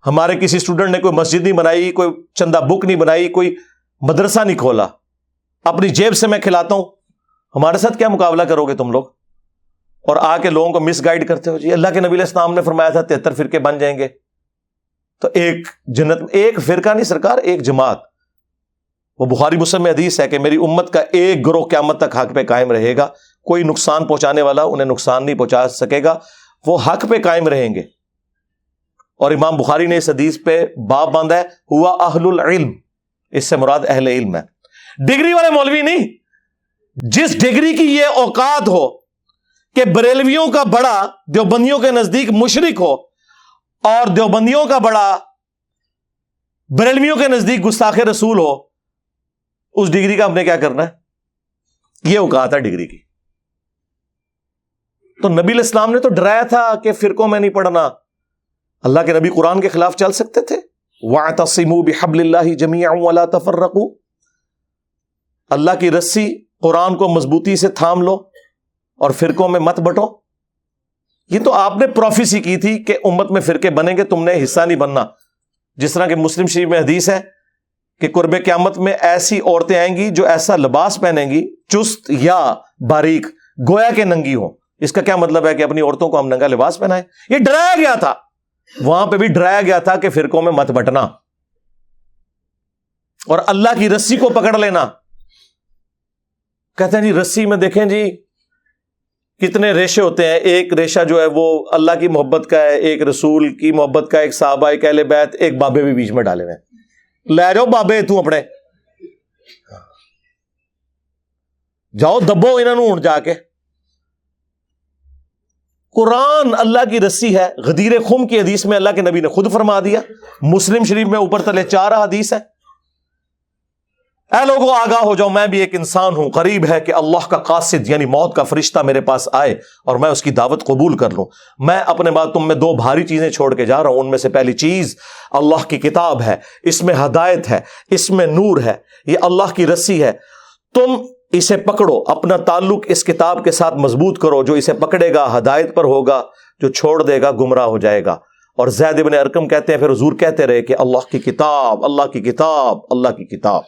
ہمارے کسی اسٹوڈنٹ نے کوئی مسجد نہیں بنائی، کوئی چندہ بک نہیں بنائی، کوئی مدرسہ نہیں کھولا، اپنی جیب سے میں کھلاتا ہوں، ہمارے ساتھ کیا مقابلہ کرو گے تم لوگ؟ اور آ کے لوگوں کو مس گائیڈ کرتے ہو۔ جی اللہ کے نبی علیہ السلام نے فرمایا تھا 73 فرقے بن جائیں گے، تو ایک جنت، ایک فرقہ نہیں سرکار، ایک جماعت۔ وہ بخاری مسلم میں حدیث ہے کہ میری امت کا ایک گروہ قیامت تک حق پہ قائم رہے گا، کوئی نقصان پہنچانے والا انہیں نقصان نہیں پہنچا سکے گا، وہ حق پہ قائم رہیں گے۔ اور امام بخاری نے اس حدیث پہ باب باندھا ہے، ہوا اہل العلم، اس سے مراد اہل علم ہے، ڈگری والے مولوی نہیں۔ جس ڈگری کی یہ اوقات ہو کہ بریلویوں کا بڑا دیوبندیوں کے نزدیک مشرک ہو اور دیوبندیوں کا بڑا بریلویوں کے نزدیک گستاخ رسول ہو، اس ڈگری کا ہم نے کیا کرنا ہے؟ یہ اوقات ہے ڈگری کی۔ تو نبی علیہ السلام نے تو ڈرایا تھا کہ فرقوں میں نہیں پڑھنا۔ اللہ کے نبی قرآن کے خلاف چل سکتے تھے؟ وَاعْتَصِمُوا بِحَبْلِ اللَّهِ جَمِيعًا وَلَا تَفَرَّقُوا، اللہ کی رسی قرآن کو مضبوطی سے تھام لو اور فرقوں میں مت بٹو۔ یہ تو آپ نے پروفیسی کی تھی کہ امت میں فرقے بنیں گے، تم نے حصہ نہیں بننا۔ جس طرح کہ مسلم شریف میں حدیث ہے کہ قرب قیامت میں ایسی عورتیں آئیں گی جو ایسا لباس پہنیں گی چست یا باریک، گویا کہ ننگی ہو۔ اس کا کیا مطلب ہے کہ اپنی عورتوں کو ہم ننگا لباس پہنائیں؟ یہ ڈرایا گیا تھا، وہاں پہ بھی ڈرایا گیا تھا کہ فرقوں میں مت بٹنا اور اللہ کی رسی کو پکڑ لینا۔ کہتے ہیں جی رسی میں دیکھیں جی کتنے ریشے ہوتے ہیں، ایک ریشہ جو ہے وہ اللہ کی محبت کا ہے، ایک رسول کی محبت کا، ایک صحابہ، ایک اہل بیت، ایک بابے بھی بیچ میں ڈالے ہوئے ہیں۔ لے جاؤ بابے تو اپنے، جاؤ دبو انہوں نے جا کے۔ قرآن اللہ کی رسی ہے۔ غدیر خم کی حدیث میں اللہ کے نبی نے خود فرما دیا، مسلم شریف میں اوپر تلے 4 حدیث ہے اے لوگوں آگاہ ہو جاؤ، میں بھی ایک انسان ہوں، قریب ہے کہ اللہ کا قاصد یعنی موت کا فرشتہ میرے پاس آئے اور میں اس کی دعوت قبول کر لوں۔ میں اپنے بعد تم میں دو بھاری چیزیں چھوڑ کے جا رہا ہوں، ان میں سے پہلی چیز اللہ کی کتاب ہے، اس میں ہدایت ہے، اس میں نور ہے، یہ اللہ کی رسی ہے، تم اسے پکڑو، اپنا تعلق اس کتاب کے ساتھ مضبوط کرو، جو اسے پکڑے گا ہدایت پر ہوگا، جو چھوڑ دے گا گمراہ ہو جائے گا۔ اور زید بن ارقم کہتے ہیں پھر حضور کہتے رہے کہ اللہ کی کتاب، اللہ کی کتاب، اللہ کی کتاب۔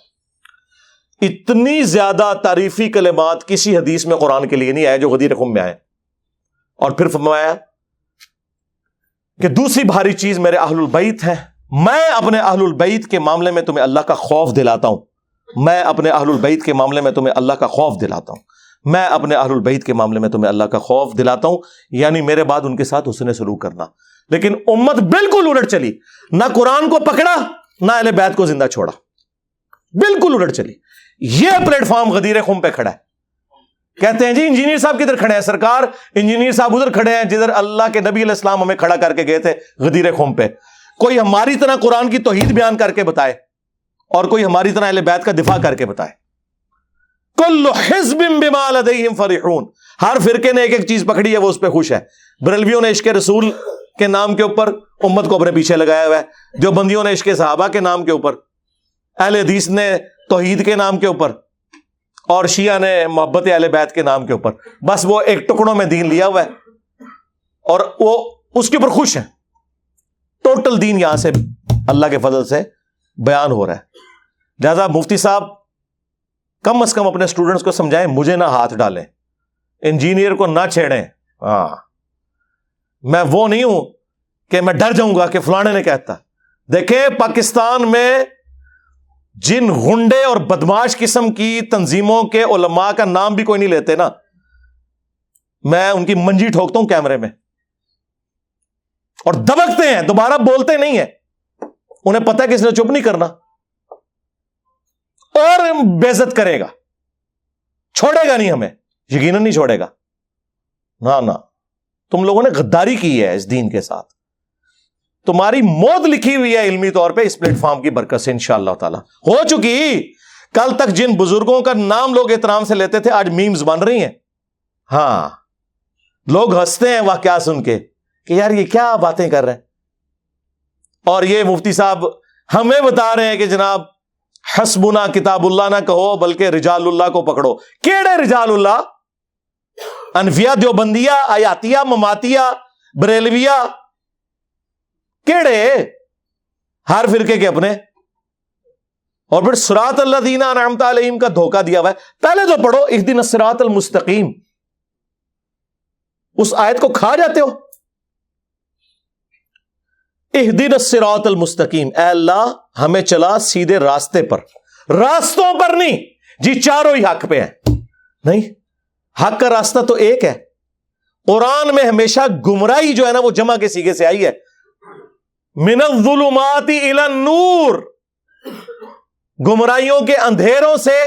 اتنی زیادہ تعریفی کلمات کسی حدیث میں قرآن کے لیے نہیں آئے جو غدیر خم میں آئے۔ اور پھر فرمایا کہ دوسری بھاری چیز میرے اہل البیت ہیں، میں اپنے اہل البیت کے معاملے میں تمہیں اللہ کا خوف دلاتا ہوں، میں اپنے اہل البیت کے معاملے میں تمہیں اللہ کا خوف دلاتا ہوں، میں اپنے اہل البیت کے معاملے میں تمہیں اللہ کا خوف دلاتا ہوں، یعنی میرے بعد ان کے ساتھ حسن سلوک کرنا۔ لیکن امت بالکل الٹ چلی، نہ قرآن کو پکڑا نہ اہل بیت کو زندہ چھوڑا، بالکل الٹ چلی۔ یہ پلیٹ فارم غدیر خم پہ کھڑا ہے۔ کہتے ہیں جی انجینئر صاحب کدھر کھڑے ہیں؟ سرکار انجینئر صاحب ادھر کھڑے ہیں جدھر اللہ کے نبی علیہ السلام ہمیں کھڑا کر کے گئے تھے غدیر خم پہ۔ کوئی ہماری طرح قرآن کی توحید بیان کر کے بتائے اور کوئی ہماری طرح اہل بیت کا دفاع کر کے بتائے۔ کل حزب بما لدیہم فرحون، ہر فرقے نے ایک ایک چیز پکڑی ہے، وہ اس پہ خوش ہے۔ بریلویوں نے عشق رسول کے نام کے اوپر امت کو اپنے پیچھے لگایا ہوا ہے، دیوبندیوں نے عشق صحابہ کے نام کے اوپر، اہل حدیث نے توحید کے نام کے اوپر، اور شیعہ نے محبت اہل بیت کے نام کے اوپر۔ بس وہ ایک ٹکڑوں میں دین لیا ہوا ہے اور وہ اس کے اوپر خوش ہیں۔ ٹوٹل دین یہاں سے اللہ کے فضل سے بیان ہو رہا ہے۔ لہذا مفتی صاحب کم از کم اپنے اسٹوڈنٹس کو سمجھائیں، مجھے نہ ہاتھ ڈالیں، انجینئر کو نہ چھیڑیں۔ ہاں، میں وہ نہیں ہوں کہ میں ڈر جاؤں گا کہ فلانے نے کہتا۔ دیکھیں پاکستان میں جن غنڈے اور بدماش قسم کی تنظیموں کے علماء کا نام بھی کوئی نہیں لیتے نا، میں ان کی منجی ٹھوکتا ہوں کیمرے میں، اور دبکتے ہیں، دوبارہ بولتے نہیں ہیں، انہیں پتہ ہے کہ اس نے چپ نہیں کرنا اور بے عزت کرے گا، چھوڑے گا نہیں، ہمیں یقیناً نہیں چھوڑے گا۔ نہ تم لوگوں نے غداری کی ہے اس دین کے ساتھ، تمہاری موت لکھی ہوئی ہے علمی طور پہ اس پلیٹ فارم کی برکت سے انشاءاللہ تعالی ہو چکی۔ کل تک جن بزرگوں کا نام لوگ احترام سے لیتے تھے آج میمز بن رہی ہیں۔ ہاں، لوگ ہنستے ہیں واقعات سن کے کہ یار یہ کیا باتیں کر رہے ہیں، اور یہ مفتی صاحب ہمیں بتا رہے ہیں کہ جناب حسبنا کتاب اللہ نہ کہو بلکہ رجال اللہ کو پکڑو۔ کیڑے رجال اللہ؟ انفیہ، دیوبندیہ، آیاتیہ، مماتیہ، بریلویہ، کیڑے؟ ہر فرقے کے اپنے۔ اور پھر صراط الذین انعمت علیہم کا دھوکہ دیا ہوا ہے۔ پہلے تو پڑھو اہدنا الصراط المستقیم، اس آیت کو کھا جاتے ہو۔ اہدنا الصراط المستقیم، اے اللہ ہمیں چلا سیدھے راستے پر، راستوں پر نہیں جی چاروں ہی حق پہ ہیں، نہیں، حق کا راستہ تو ایک ہے۔ قرآن میں ہمیشہ گمراہی جو ہے نا وہ جمع کے صیغے سے آئی ہے، من الظلمات الی النور، گمراہیوں کے اندھیروں سے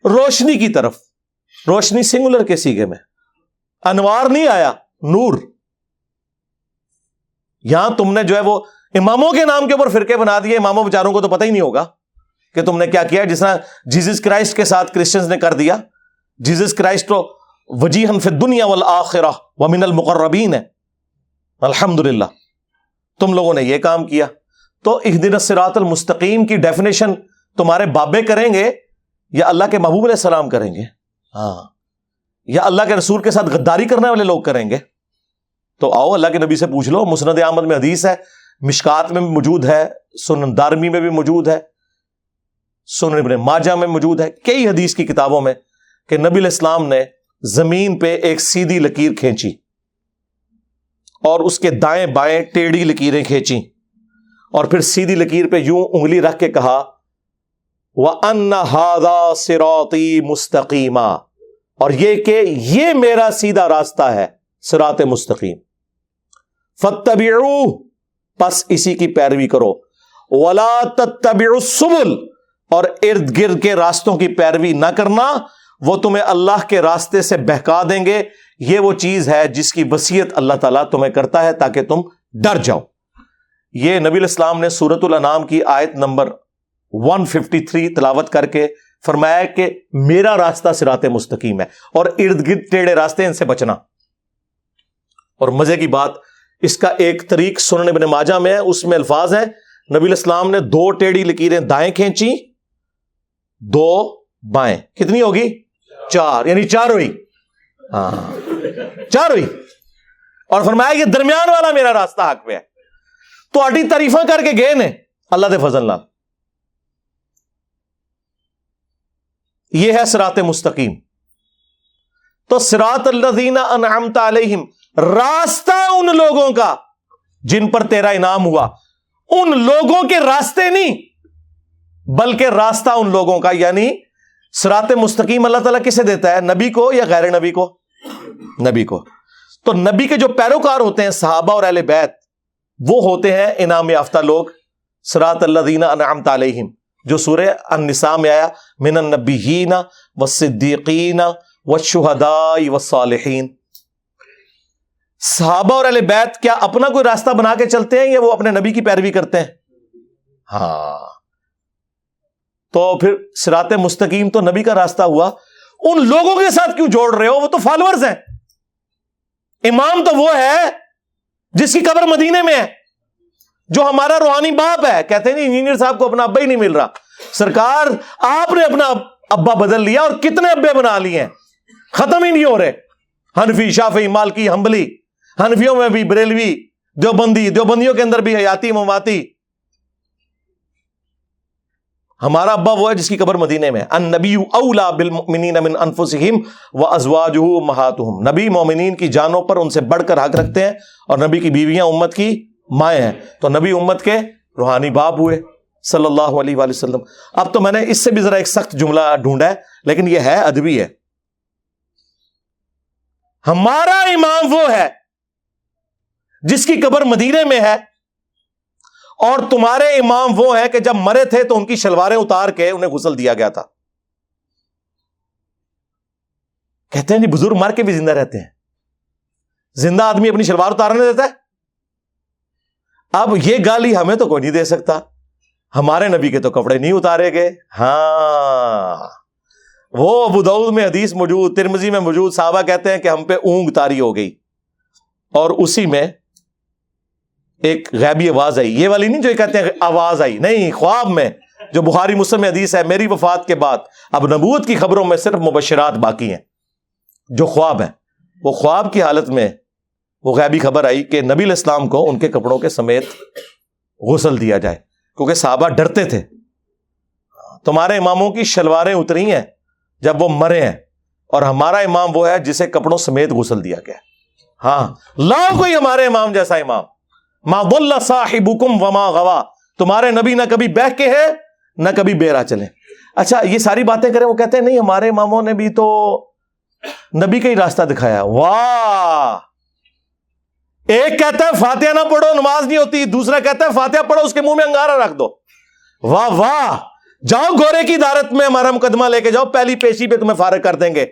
روشنی کی طرف، روشنی سنگولر کے صیغے میں، انوار نہیں آیا، نور۔ یہاں تم نے جو ہے وہ اماموں کے نام کے اوپر فرقے بنا دیے، اماموں بیچاروں کو تو پتہ ہی نہیں ہوگا کہ تم نے کیا کیا، جس طرح جیزس کرائسٹ کے ساتھ کرسچنز نے کر دیا۔ جیزس کرائسٹ تو وجیہن فی الدنیا والآخرہ ومن المقربین ہے، الحمدللہ۔ تم لوگوں نے یہ کام کیا۔ تو اہدنا الصراط المستقیم کی ڈیفینیشن تمہارے بابے کریں گے یا اللہ کے محبوب علیہ السلام کریں گے؟ ہاں، یا اللہ کے رسول کے ساتھ غداری کرنے والے لوگ کریں گے؟ تو آؤ اللہ کے نبی سے پوچھ لو۔ مسند احمد میں حدیث ہے، مشکات میں بھی موجود ہے، سنن دارمی میں بھی موجود ہے، سنن ابن ماجہ میں موجود ہے، کئی حدیث کی کتابوں میں، کہ نبی علیہ السلام نے زمین پہ ایک سیدھی لکیر کھینچی اور اس کے دائیں بائیں ٹیڑھی لکیریں کھینچی، اور پھر سیدھی لکیر پہ یوں انگلی رکھ کے کہا وَأَنَّ هَذَا صِرَاطِي مُسْتَقِيمًا، اور یہ کہ یہ میرا سیدھا راستہ ہے، صراط مستقیم، فَاتَّبِعُوهُ، پس اسی کی پیروی کرو، وَلَا تَتَّبِعُوا السُّبُلَ، اور ارد گرد کے راستوں کی پیروی نہ کرنا، وہ تمہیں اللہ کے راستے سے بہکا دیں گے۔ یہ وہ چیز ہے جس کی وصیت اللہ تعالیٰ تمہیں کرتا ہے تاکہ تم ڈر جاؤ۔ یہ نبی علیہ السلام نے سورۃ الانعام کی آیت نمبر 153 تلاوت کر کے فرمایا کہ میرا راستہ صراط مستقیم ہے اور ارد گرد ٹیڑھے راستے ان سے بچنا. اور مزے کی بات، اس کا ایک طریق سنن ابن ماجہ میں ہے، اس میں الفاظ ہیں نبی علیہ السلام نے 2 ٹیڑھی لکیریں دائیں کھینچی، 2 بائیں، کتنی ہوگی؟ 4، یعنی 4 ہوئی. ہاں 4 ہوئی. اور فرمایا کہ درمیان والا میرا راستہ حق پہ ہے. تو اڈی تعریفاں کر کے گئے نے اللہ دے فضل نال. یہ ہے صراط مستقیم. تو صراط الذین انعمت علیہم، راستہ ان لوگوں کا جن پر تیرا انعام ہوا. ان لوگوں کے راستے نہیں بلکہ راستہ ان لوگوں کا. یعنی صراط مستقیم اللہ تعالیٰ کسے دیتا ہے؟ نبی کو یا غیر نبی کو؟ نبی کو. تو نبی کے جو پیروکار ہوتے ہیں صحابہ اور اہل بیت، وہ ہوتے ہیں انعام یافتہ لوگ. صراط الذین انعمت علیہم جو سورہ النساء میں آیا، من النبیین والصدیقین والشہداء والصالحین. صحابہ اور اہل بیت کیا اپنا کوئی راستہ بنا کے چلتے ہیں یا وہ اپنے نبی کی پیروی کرتے ہیں؟ ہاں. تو پھر صراط مستقیم تو نبی کا راستہ ہوا. ان لوگوں کے ساتھ کیوں جوڑ رہے ہو؟ وہ تو فالوورز ہیں. امام تو وہ ہے جس کی قبر مدینے میں ہے، جو ہمارا روحانی باپ ہے. کہتے ہیں انجینئر صاحب کو اپنا ابا ہی نہیں مل رہا. سرکار آپ نے اپنا ابا بدل لیا اور کتنے ابے بنا لیے ہیں، ختم ہی نہیں ہو رہے. حنفی، شافعی، مالکی، حنبلی، حنفیوں میں بھی بریلوی، دیوبندی، دیوبندیوں کے اندر بھی حیاتی، مماتی. ہمارا ابا وہ ہے جس کی قبر مدینے میں. النبی اولا بالمؤمنین من انفسہم وازواجہ امہاتہم. نبی مومنین کی جانوں پر ان سے بڑھ کر حق رکھتے ہیں اور نبی کی بیویاں امت کی مائیں ہیں. تو نبی امت کے روحانی باپ ہوئے صلی اللہ علیہ وآلہ وسلم. اب تو میں نے اس سے بھی ذرا ایک سخت جملہ ڈھونڈا ہے، لیکن یہ ہے ادبی ہے. ہمارا امام وہ ہے جس کی قبر مدینے میں ہے، اور تمہارے امام وہ ہیں کہ جب مرے تھے تو ان کی شلواریں اتار کے انہیں غسل دیا گیا تھا. کہتے ہیں جی بزرگ مر کے بھی زندہ رہتے ہیں. زندہ آدمی اپنی شلوار اتارنے دیتا ہے؟ اب یہ گالی ہمیں تو کوئی نہیں دے سکتا. ہمارے نبی کے تو کپڑے نہیں اتارے گئے. ہاں وہ ابو داؤد میں حدیث موجود، ترمذی میں موجود، صحابہ کہتے ہیں کہ ہم پہ اونگ طاری ہو گئی اور اسی میں ایک غیبی آواز آئی. یہ والی نہیں جو کہتے ہیں آواز آئی، نہیں، خواب میں، جو بخاری مسلم میں حدیث ہے میری وفات کے بعد اب نبوت کی خبروں میں صرف مبشرات باقی ہیں جو خواب ہیں. وہ خواب کی حالت میں وہ غیبی خبر آئی کہ نبی علیہ السلام کو ان کے کپڑوں کے سمیت غسل دیا جائے، کیونکہ صحابہ ڈرتے تھے. تمہارے اماموں کی شلواریں اتری ہیں جب وہ مرے ہیں، اور ہمارا امام وہ ہے جسے کپڑوں سمیت غسل دیا گیا. ہاں لاؤ کوئی ہمارے امام جیسا امام. ما ضل صاحبکم وما غوا. تمہارے نبی نہ کبھی بہہ کے ہے نہ کبھی بے راہ چلے. اچھا یہ ساری باتیں کریں، وہ کہتے ہیں نہیں ہمارے اماموں نے بھی تو نبی کا ہی راستہ دکھایا. واہ! ایک کہتا ہے فاتحہ نہ پڑھو نماز نہیں ہوتی، دوسرا کہتا ہے فاتحہ پڑھو اس کے منہ میں انگارہ رکھ دو. واہ واہ! جاؤ گورے کی عدالت میں ہمارا مقدمہ لے کے جاؤ، پہلی پیشی پہ تمہیں فارغ کر دیں گے.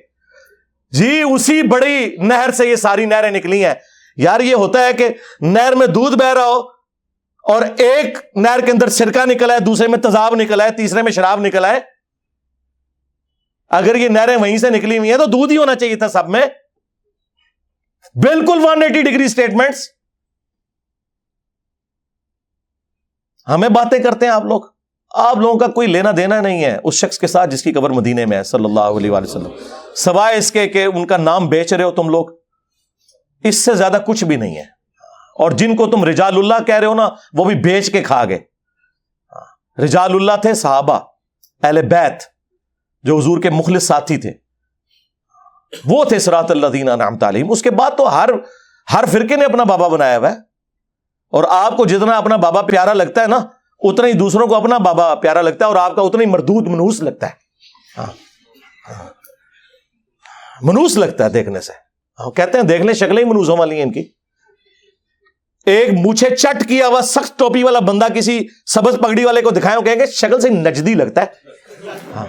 جی اسی بڑی نہر سے یہ ساری نہریں نکلی ہیں. یار یہ ہوتا ہے کہ نہر میں دودھ بہ رہا ہو اور ایک نہر کے اندر سرکہ نکلا ہے، دوسرے میں تیزاب نکلا ہے، تیسرے میں شراب نکلا ہے. اگر یہ نہریں وہیں سے نکلی ہوئی ہیں تو دودھ ہی ہونا چاہیے تھا سب میں. بالکل 180 ڈگری سٹیٹمنٹس. ہمیں باتیں کرتے ہیں آپ لوگ. آپ لوگوں کا کوئی لینا دینا نہیں ہے اس شخص کے ساتھ جس کی قبر مدینے میں ہے صلی اللہ علیہ وآلہ وسلم، سوائے اس کے کہ ان کا نام بیچ رہے ہو تم لوگ. اس سے زیادہ کچھ بھی نہیں ہے. اور جن کو تم رجال اللہ کہہ رہے ہو نا، وہ بھی بیچ کے کھا گئے. رجال اللہ تھے صحابہ، اہل بیت، جو حضور کے مخلص ساتھی تھے، وہ تھے صراط الذین انعمت علیہم. اس کے بعد تو ہر فرقے نے اپنا بابا بنایا ہوا ہے. اور آپ کو جتنا اپنا بابا پیارا لگتا ہے نا، اتنا ہی دوسروں کو اپنا بابا پیارا لگتا ہے، اور آپ کا اتنا ہی مردود منوس لگتا ہے. منوس لگتا ہے دیکھنے سے. کہتے ہیں دیکھ لیں شکلیں ہی منوسوں والی ہیں ان کی. ایک مونچھے چٹ کیا ہوا سخت ٹوپی والا بندہ کسی سبز پگڑی والے کو دکھائے، کہیں گے شکل سے نجدی لگتا ہے.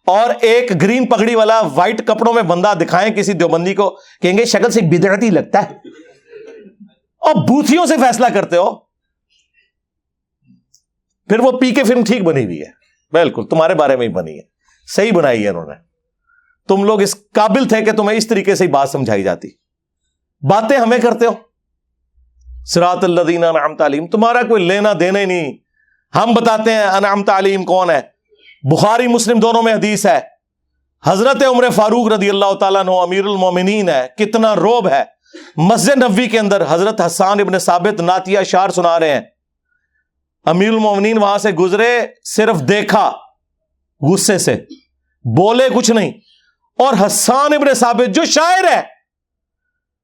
اور ایک گرین پگڑی والا وائٹ کپڑوں میں بندہ دکھائیں کسی دیوبندی کو، کہیں گے شکل سے بدعتی لگتا ہے. اور بوتھیوں سے فیصلہ کرتے ہو. پھر وہ پی کے فلم ٹھیک بنی ہوئی ہے، بالکل تمہارے بارے میں ہی بنی ہے، صحیح بنائی ہے انہوں نے. تم لوگ اس قابل تھے کہ تمہیں اس طریقے سے ہی بات سمجھائی جاتی. باتیں ہمیں کرتے ہو صراط الذین انعمت علیہم، تمہارا کوئی لینا دینا ہی نہیں. ہم بتاتے ہیں انعمت علیہم کون ہے. بخاری مسلم دونوں میں حدیث ہے، حضرت عمر فاروق رضی اللہ تعالیٰ عنہ امیر المومنین ہے. کتنا روب ہے. مسجد نبوی کے اندر حضرت حسان ابن ثابت نعتیہ اشعار سنا رہے ہیں، امیر المومنین وہاں سے گزرے، صرف دیکھا، غصے سے بولے کچھ نہیں. اور حسان ابن ثابت جو شاعر ہے،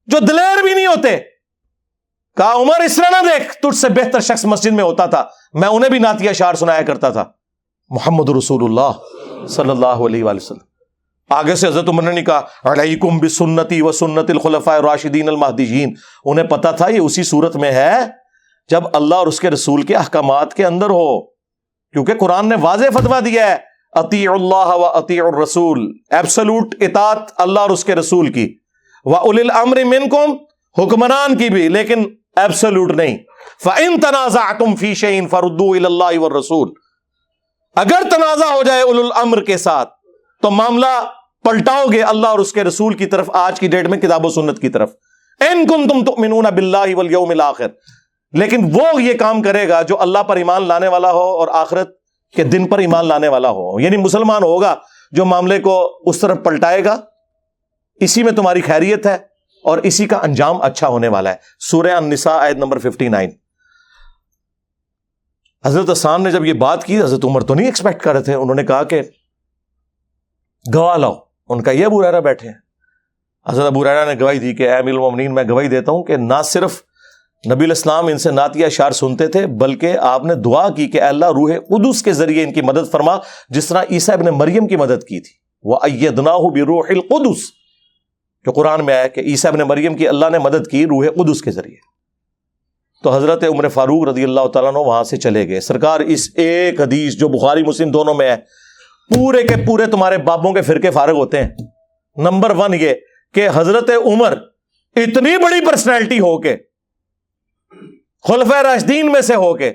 جو دلیر بھی نہیں ہوتے، کہا عمر اس طرح نہ دیکھ، تجھ سے بہتر شخص مسجد میں ہوتا تھا، میں انہیں بھی نعتیہ اشعار سنایا کرتا تھا. محمد رسول اللہ صلی اللہ علیہ وآلہ وسلم. آگے سے حضرت عمر نے نہیں کہا علیکم بسنتی و سنت الخلفاء الراشدین المہدیین. انہیں پتا تھا یہ اسی صورت میں ہے جب اللہ اور اس کے رسول کے احکامات کے اندر ہو، کیونکہ قرآن نے واضح فتویٰ دیا ہے اطیعوا اللہ و اطیعوا الرسول، ایبسولوٹ اطاعت اللہ اور اس کے رسول کی، وَأُولِي الْأَمْرِ مِنْكُمْ، حکمران کی بھی، لیکن ایبسولوٹ نہیں. فَإِن تَنَازَعْتُمْ فِي شَيْءٍ فَرُدُّوهُ إِلَى اللَّهِ وَالرَّسُولِ. اگر تنازع ہو جائے اولو الامر کے ساتھ تو معاملہ پلٹاؤ گے اللہ اور اس کے رسول کی طرف، آج کی ڈیٹ میں کتاب و سنت کی طرف. ان کنتم تؤمنون باللہ والیوم الاخر. لیکن وہ یہ کام کرے گا جو اللہ پر ایمان لانے والا ہو اور آخرت کے دن پر ایمان لانے والا ہو، یعنی مسلمان ہوگا جو معاملے کو اس طرف پلٹائے گا. اسی میں تمہاری خیریت ہے اور اسی کا انجام اچھا ہونے والا ہے. سورہ النساء آیت نمبر 59. حضرت حسان نے جب یہ بات کی، حضرت عمر تو نہیں ایکسپیکٹ کر رہے تھے. انہوں نے کہا کہ گواہ لاؤ. ان کا یہ ابو ہریرہ بیٹھے ہیں. حضرت ابو ہریرہ نے گواہی دی کہ اے امیر المومنین، میں گواہی دیتا ہوں کہ نہ صرف نبی الاسلام ان سے نعتیہ اشعار سنتے تھے، بلکہ آپ نے دعا کی کہ اے اللہ روح قدس کے ذریعے ان کی مدد فرما، جس طرح عیسیٰ ابن مریم کی مدد کی تھی. وَأَيَّدْنَاهُ بِرُوحِ الْقُدُسِ، جو قرآن میں آیا کہ عیسیٰ ابن مریم کی اللہ نے مدد کی روح قدس کے ذریعے. تو حضرت عمر فاروق رضی اللہ تعالیٰ عنہ وہاں سے چلے گئے. سرکار اس ایک حدیث جو بخاری مسلم دونوں میں ہے، پورے کے پورے تمہارے بابوں کے فرقے فارغ ہوتے ہیں. نمبر 1 یہ کہ حضرت عمر اتنی بڑی پرسنالٹی ہو کے، خلفائے راشدین میں سے ہو کے،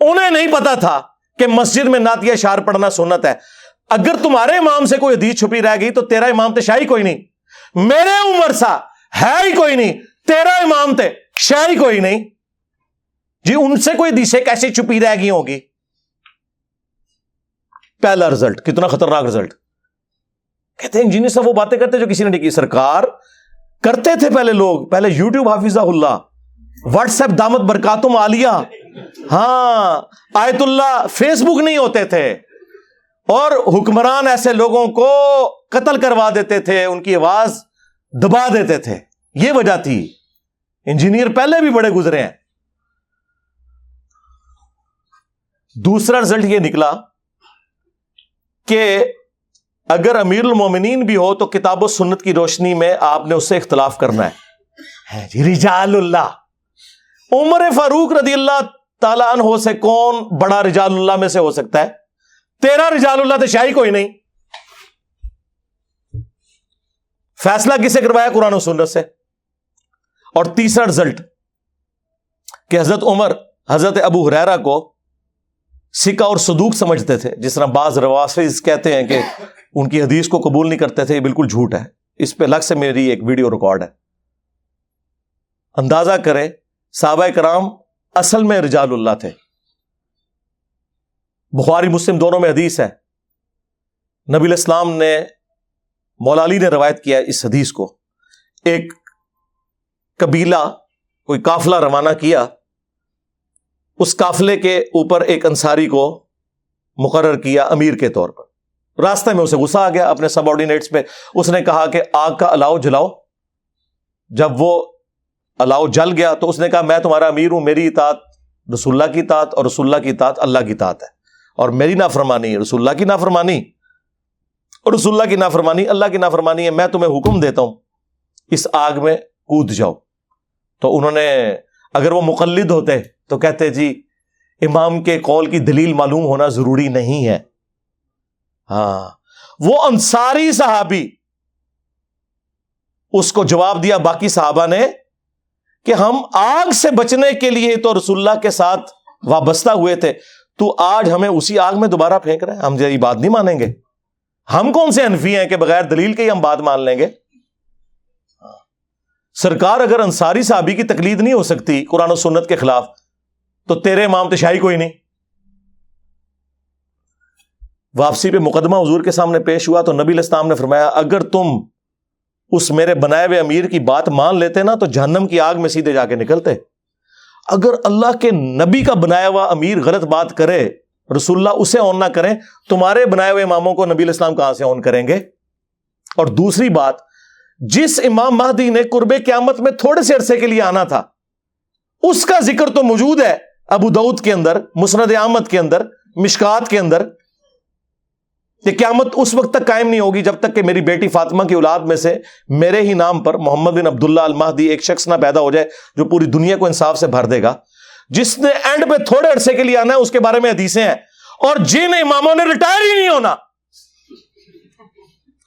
انہیں نہیں پتا تھا کہ مسجد میں نعتیہ اشعار پڑھنا سنت ہے. اگر تمہارے امام سے کوئی حدیث چھپی رہ گئی تو تیرا امام تے شاہی کوئی نہیں. میرے عمر سا ہے ہی کوئی نہیں، تیرا امام تے شاہی کوئی نہیں. جی ان سے کوئی حدیثیں کیسے چھپی رہ گئی ہوگی؟ پہلا رزلٹ کتنا خطرناک رزلٹ. کہتے ہیں انجینئر صاحب وہ باتیں کرتے جو کسی نے نہیں کی. سرکار کرتے تھے پہلے لوگ، پہلے یوٹیوب حافظہ اللہ، واٹس ایپ دامت برکاتم عالیہ، ہاں آیت اللہ، فیس بک نہیں ہوتے تھے، اور حکمران ایسے لوگوں کو قتل کروا دیتے تھے، ان کی آواز دبا دیتے تھے. یہ وجہ تھی. انجینئر پہلے بھی بڑے گزرے ہیں. دوسرا رزلٹ یہ نکلا کہ اگر امیر المومنین بھی ہو تو کتاب و سنت کی روشنی میں آپ نے اس سے اختلاف کرنا ہے. رجال اللہ، عمر فاروق رضی اللہ تعالیٰ عنہ سے کون بڑا رجال اللہ میں سے ہو سکتا ہے؟ تیرا رجال اللہ تو شاہی کوئی نہیں. فیصلہ کسے کروایا؟ قرآن و سنت سے. اور تیسرا رزلٹ کہ حضرت عمر حضرت ابو ہریرہ کو سکہ اور صدوق سمجھتے تھے، جس طرح بعض روافض کہتے ہیں کہ ان کی حدیث کو قبول نہیں کرتے تھے. یہ بالکل جھوٹ ہے. اس پہ الگ سے میری ایک ویڈیو ریکارڈ ہے. اندازہ کریں صحابہ کرام اصل میں رجال اللہ تھے. بخاری مسلم دونوں میں حدیث ہے. نبی الاسلام نے، مولا علی نے روایت کیا اس حدیث کو. ایک قبیلہ کوئی قافلہ روانہ کیا، اس قافلے کے اوپر ایک انصاری کو مقرر کیا امیر کے طور پر. راستے میں اسے غصہ آ گیا اپنے سب آرڈینیٹس پہ. اس نے کہا کہ آگ کا الاؤ جلاؤ. جب وہ الاؤ جل گیا تو اس نے کہا میں تمہارا امیر ہوں، میری اطاعت رسول اللہ کی اطاعت اور رسول اللہ کی اطاعت اللہ کی اطاعت ہے، اور میری نافرمانی رسول اللہ کی نافرمانی اور رسول اللہ کی نافرمانی اللہ کی نافرمانی ہے. میں تمہیں حکم دیتا ہوں اس آگ میں کود جاؤ. تو انہوں نے، اگر وہ مقلد ہوتے تو کہتے جی امام کے قول کی دلیل معلوم ہونا ضروری نہیں ہے. ہاں وہ انصاری صحابی اس کو جواب دیا باقی صحابہ نے کہ ہم آگ سے بچنے کے لیے تو رسول اللہ کے ساتھ وابستہ ہوئے تھے، تو آج ہمیں اسی آگ میں دوبارہ پھینک رہے ہیں. ہم یہ بات نہیں مانیں گے. ہم کون سے حنفی ہیں کہ بغیر دلیل کے ہی ہم بات مان لیں گے؟ سرکار اگر انصاری صحابی کی تقلید نہیں ہو سکتی قرآن و سنت کے خلاف تو تیرے امام تشائی کوئی نہیں. واپسی پہ مقدمہ حضور کے سامنے پیش ہوا تو نبی علیہ السلام نے فرمایا اگر تم اس میرے بنائے ہوئے امیر کی بات مان لیتے نا تو جہنم کی آگ میں سیدھے جا کے نکلتے. اگر اللہ کے نبی کا بنایا ہوا امیر غلط بات کرے, رسول اللہ اسے آن نہ کریں, تمہارے بنائے ہوئے اماموں کو نبی علیہ السلام کہاں سے آن کریں گے؟ اور دوسری بات, جس امام مہدی نے قرب قیامت میں تھوڑے سے عرصے کے لیے آنا تھا اس کا ذکر تو موجود ہے ابو داؤد کے اندر, مسند احمد کے اندر, مشکات کے اندر. یہ قیامت اس وقت تک قائم نہیں ہوگی جب تک کہ میری بیٹی فاطمہ کی اولاد میں سے میرے ہی نام پر محمد بن عبداللہ المہدی ایک شخص نہ پیدا ہو جائے جو پوری دنیا کو انصاف سے بھر دے گا. جس نے اینڈ پہ تھوڑے عرصے کے لیے آنا ہے اس کے بارے میں حدیثیں ہیں, اور جن اماموں نے ریٹائر ہی نہیں ہونا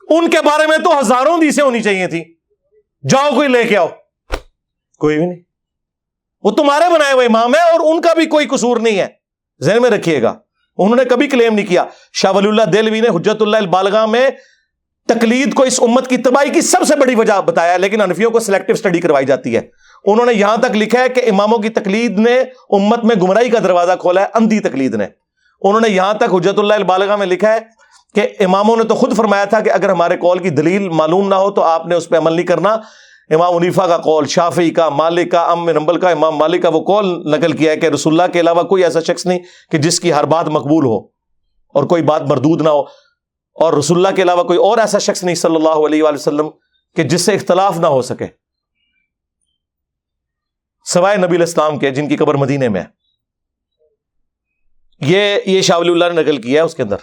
ان کے بارے میں تو ہزاروں حدیثیں ہونی چاہیے تھی. جاؤ کوئی لے کے آؤ. کوئی بھی نہیں. وہ تمہارے بنائے ہوئے امام ہے اور ان کا بھی کوئی قصور نہیں ہے, ذہن میں رکھیے گا. انہوں نے کبھی کلیم نہیں کیا. شاہ ولی اللہ دہلوی نے حجت اللہ البالغہ میں تقلید کو اس امت کی تباہی کی سب سے بڑی وجہ بتایا, لیکن حنفیوں کو سلیکٹو سٹڈی کروائی جاتی ہے. انہوں نے یہاں تک لکھا ہے کہ اماموں کی تقلید نے امت میں گمراہی کا دروازہ کھولا ہے, اندھی تقلید نے. انہوں نے یہاں تک حجت اللہ البالغہ میں لکھا ہے کہ اماموں نے تو خود فرمایا تھا کہ اگر ہمارے قول کی دلیل معلوم نہ ہو تو آپ نے اس پہ عمل نہیں کرنا. امام حنیفہ کا قول, شافعی کا, مالک کا, ام بن حنبل کا, امام مالک کا وہ قول نقل کیا ہے کہ رسول اللہ کے علاوہ کوئی ایسا شخص نہیں کہ جس کی ہر بات مقبول ہو اور کوئی بات مردود نہ ہو, اور رسول اللہ کے علاوہ کوئی اور ایسا شخص نہیں صلی اللہ علیہ وآلہ وسلم کہ جس سے اختلاف نہ ہو سکے سوائے نبی علیہ السلام کے جن کی قبر مدینے میں ہے. یہ شاہ ولی اللہ نے نقل کیا ہے اس کے اندر.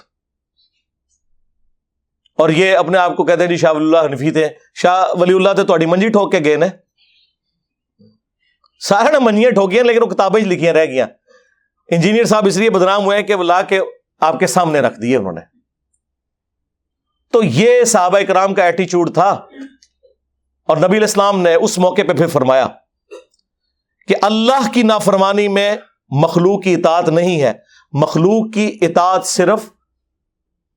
اور یہ اپنے آپ کو کہتے ہیں جی شاہ ولی اللہ حنفی تھے. شاہ ولی اللہ تو تھوڑی منجی ٹھوک کے گئے نا, سارے نے منجیاں ٹھوکی ہیں لیکن وہ کتابیں لکھیاں رہ گیا. انجینئر صاحب اس لیے بدنام ہوئے ہیں کہ وہ لا کے آپ کے سامنے رکھ دیے انہوں نے. تو یہ صحابہ کرام کا ایٹیچیوڈ تھا. اور نبی علیہ السلام نے اس موقع پہ پھر فرمایا کہ اللہ کی نافرمانی میں مخلوق کی اطاعت نہیں ہے, مخلوق کی اطاعت صرف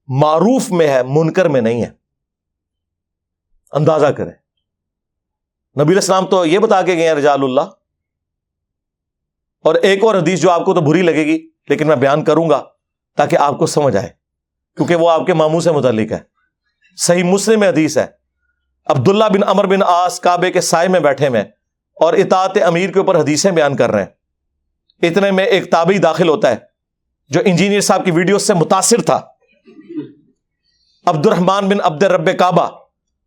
معروف میں ہے, منکر میں نہیں ہے. اندازہ کریں, نبی علیہ السلام تو یہ بتا کے گئے ہیں رجال اللہ. اور ایک اور حدیث جو آپ کو تو بری لگے گی لیکن میں بیان کروں گا تاکہ آپ کو سمجھ آئے, کیونکہ وہ آپ کے ماموں سے متعلق ہے. صحیح مسلم میں حدیث ہے, عبداللہ بن عمر بن عاص کعبے کے سائے میں بیٹھے میں اور اطاعت امیر کے اوپر حدیثیں بیان کر رہے ہیں. اتنے میں ایک تابعی داخل ہوتا ہے جو انجینئر صاحب کی ویڈیو سے متاثر تھا, عبد الرحمن بن عبد رب کعبہ,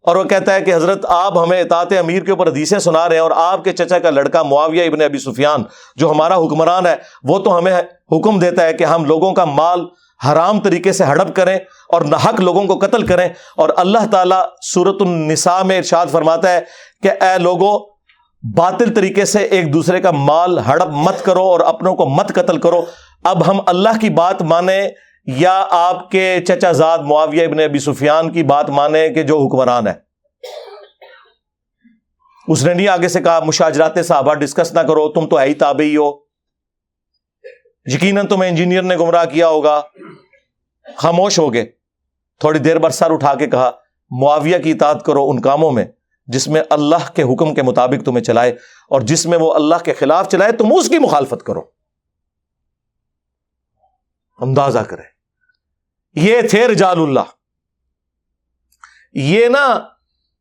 اور وہ کہتا ہے کہ حضرت آپ ہمیں اطاعت امیر کے اوپر حدیثیں سنا رہے ہیں اور آپ کے چچا کا لڑکا معاویہ ابن ابی سفیان جو ہمارا حکمران ہے وہ تو ہمیں حکم دیتا ہے کہ ہم لوگوں کا مال حرام طریقے سے ہڑپ کریں اور ناحق لوگوں کو قتل کریں, اور اللہ تعالیٰ سورۃ النساء میں ارشاد فرماتا ہے کہ اے لوگو باطل طریقے سے ایک دوسرے کا مال ہڑپ مت کرو اور اپنوں کو مت قتل کرو. اب ہم اللہ کی بات مانیں یا آپ کے چچا زاد معاویہ ابن ابی سفیان کی بات مانیں کہ جو حکمران ہے؟ اس نے نہیں آگے سے کہا مشاجرات صحابہ ڈسکس نہ کرو, تم تو ہے ہی تابعی ہو, یقیناً تمہیں انجینئر نے گمراہ کیا ہوگا. خاموش ہو گئے. تھوڑی دیر بعد سر اٹھا کے کہا معاویہ کی اطاعت کرو ان کاموں میں جس میں اللہ کے حکم کے مطابق تمہیں چلائے, اور جس میں وہ اللہ کے خلاف چلائے تم اس کی مخالفت کرو. اندازہ کریں, یہ تھے رجال اللہ. یہ نا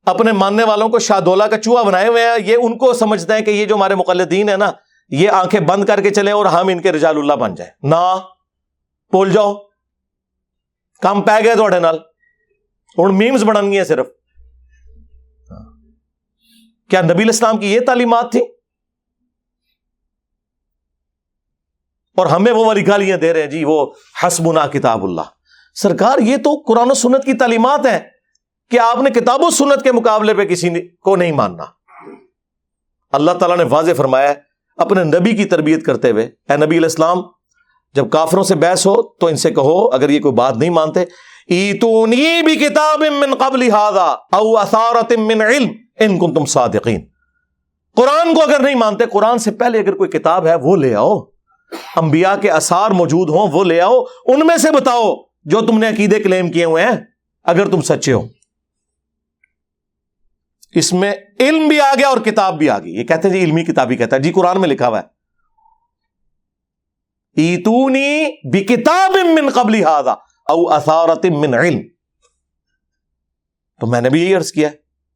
اپنے ماننے والوں کو شاہ دولہ کا چوہا بنائے ہوئے ہیں. یہ ان کو سمجھتے ہیں کہ یہ جو ہمارے مقلدین ہیں نا یہ آنکھیں بند کر کے چلے اور ہم ان کے رجال اللہ بن جائیں. نہ بول جاؤ, کام پہ گئے تھوڑے نال اور میمز بڑھن گی صرف. کیا نبی علیہ السلام کی یہ تعلیمات تھی؟ اور ہمیں وہ والی گالیاں دے رہے ہیں جی وہ حسبنا کتاب اللہ. سرکار یہ تو قرآن و سنت کی تعلیمات ہیں کہ آپ نے کتاب و سنت کے مقابلے پہ کسی کو نہیں ماننا. اللہ تعالیٰ نے واضح فرمایا ہے اپنے نبی کی تربیت کرتے ہوئے, اے نبی علیہ السلام جب کافروں سے بحث ہو تو ان سے کہو اگر یہ کوئی بات نہیں مانتے ایتونی بکتاب من قبل ھذا او اثارۃ من علم ان کنتم صادقین. قرآن کو اگر نہیں مانتے, قرآن سے پہلے اگر کوئی کتاب ہے وہ لے آؤ. انبیاء کے آثار موجود ہوں وہ لے آؤ, ان میں سے بتاؤ جو تم نے عقیدے کلیم کیے ہوئے ہیں, اگر تم سچے ہو. اس میں علم بھی آ گیا اور کتاب بھی آ گئی. یہ کہتے ہیں جی علمی کتاب ہی کہتا ہے, جی قرآن میں لکھا ہوا ہے ایتونی بکتاب من قبل ھذا او اثارۃ من علم. تو میں نے بھی یہی عرض کیا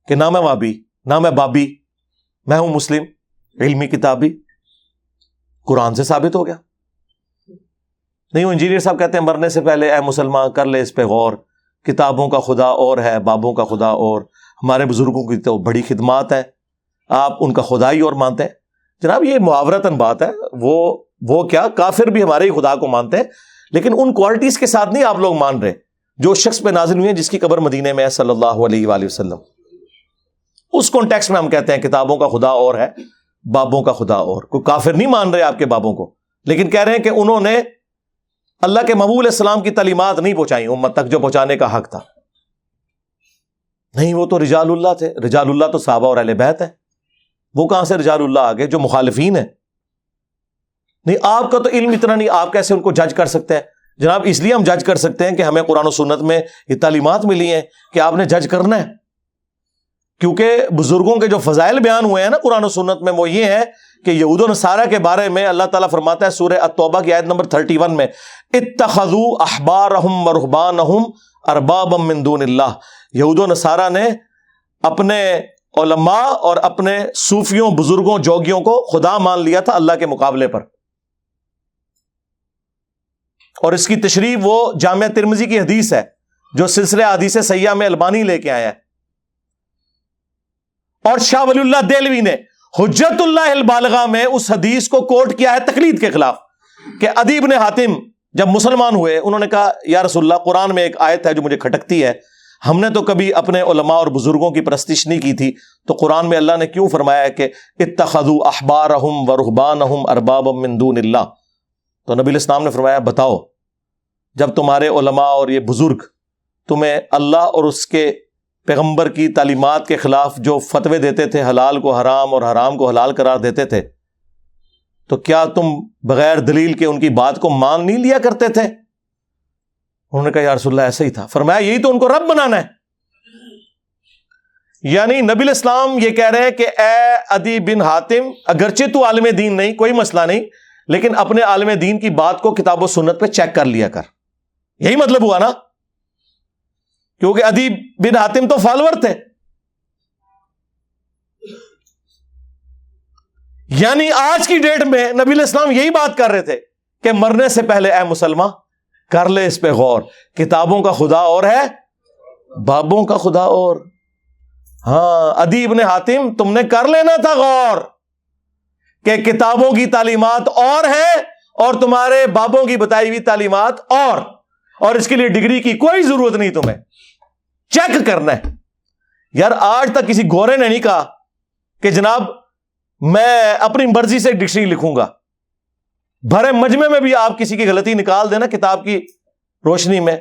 کہ نہ میں وابی نہ میں بابی, میں ہوں مسلم, علمی کتاب بھی قرآن سے ثابت ہو گیا. نہیں, وہ انجینئر صاحب کہتے ہیں مرنے سے پہلے اے مسلمان کر لے اس پہ غور, کتابوں کا خدا اور ہے, بابوں کا خدا اور, ہمارے بزرگوں کی تو بڑی خدمات ہیں, آپ ان کا خدا ہی اور مانتے ہیں. جناب یہ محاورتاً بات ہے, وہ کیا کافر بھی ہمارے ہی خدا کو مانتے ہیں, لیکن ان کوالٹیز کے ساتھ نہیں آپ لوگ مان رہے جو شخص پہ نازل ہوئی ہیں جس کی قبر مدینے میں ہے صلی اللہ علیہ وآلہ وسلم. اس کانٹیکسٹ میں ہم کہتے ہیں کتابوں کا خدا اور ہے, بابوں کا خدا اور. کوئی کافر نہیں مان رہے آپ کے بابوں کو, لیکن کہہ رہے ہیں کہ انہوں نے اللہ کے محبوب علیہ السلام کی تعلیمات نہیں پہنچائی امت تک جو پہنچانے کا حق تھا. نہیں, وہ تو رجال اللہ تھے. رجال اللہ تو صحابہ اور اہل بیت ہیں, وہ کہاں سے رجال اللہ آگے جو مخالفین ہیں. نہیں, آپ کا تو علم اتنا نہیں, آپ کیسے ان کو جج کر سکتے ہیں؟ جناب اس لیے ہم جج کر سکتے ہیں کہ ہمیں قرآن و سنت میں یہ تعلیمات ملی ہیں کہ آپ نے جج کرنا ہے, کیونکہ بزرگوں کے جو فضائل بیان ہوئے ہیں نا قرآن و سنت میں, وہ یہ ہے کہ یہود و نصارہ کے بارے میں اللہ تعالیٰ فرماتا ہے سورہ التوبہ کی آیت نمبر 31 میں, اتخذوا احبارہم ورہبانہم اربابا من دون اللہ. یہود و نصارہ نے اپنے علماء اور اپنے صوفیوں, بزرگوں, جوگیوں کو خدا مان لیا تھا اللہ کے مقابلے پر. اور اس کی تشریح وہ جامعہ ترمذی کی حدیث ہے جو سلسلہ حدیث صحیحہ میں البانی لے کے آیا ہے. اور شاہ ولی اللہ دہلوی نے حجت اللہ البالغہ میں اس حدیث کو کوٹ کیا ہے تقلید کے خلاف, کہ عدی بن حاتم جب مسلمان ہوئے انہوں نے کہا یا رسول اللہ قرآن میں ایک آیت ہے جو مجھے کھٹکتی ہے, ہم نے تو کبھی اپنے علماء اور بزرگوں کی پرستش نہیں کی تھی, تو قرآن میں اللہ نے کیوں فرمایا ہے کہ اتخذوا احبارہم ورہبانہم اربابا من دون اللہ. تو نبی الاسلام نے فرمایا بتاؤ جب تمہارے علماء اور یہ بزرگ تمہیں اللہ اور اس کے پیغمبر کی تعلیمات کے خلاف جو فتوے دیتے تھے, حلال کو حرام اور حرام کو حلال قرار دیتے تھے, تو کیا تم بغیر دلیل کے ان کی بات کو مان نہیں لیا کرتے تھے؟ انہوں نے کہا یا رسول اللہ ایسا ہی تھا. فرمایا یہی تو ان کو رب بنانا ہے. یعنی نبی الاسلام یہ کہہ رہے ہیں کہ اے عدی بن حاتم, اگرچہ تو عالم دین نہیں, کوئی مسئلہ نہیں, لیکن اپنے عالم دین کی بات کو کتاب و سنت پہ چیک کر لیا کر. یہی مطلب ہوا نا, کیونکہ عدی بن حاتم تو فالوور تھے. یعنی آج کی ڈیٹ میں نبی علیہ السلام یہی بات کر رہے تھے کہ مرنے سے پہلے اے مسلمان کر لے اس پہ غور, کتابوں کا خدا اور ہے, بابوں کا خدا اور. ہاں عدی بن حاتم تم نے کر لینا تھا غور کہ کتابوں کی تعلیمات اور ہیں اور تمہارے بابوں کی بتائی ہوئی تعلیمات اور اس کے لیے ڈگری کی کوئی ضرورت نہیں, تمہیں چیک کرنا ہے. یار آج تک کسی گورے نے نہیں کہا کہ جناب میں اپنی مرضی سے ڈکشنری لکھوں گا. بھرے مجمع میں بھی آپ کسی کی غلطی نکال دینا کتاب کی روشنی میں,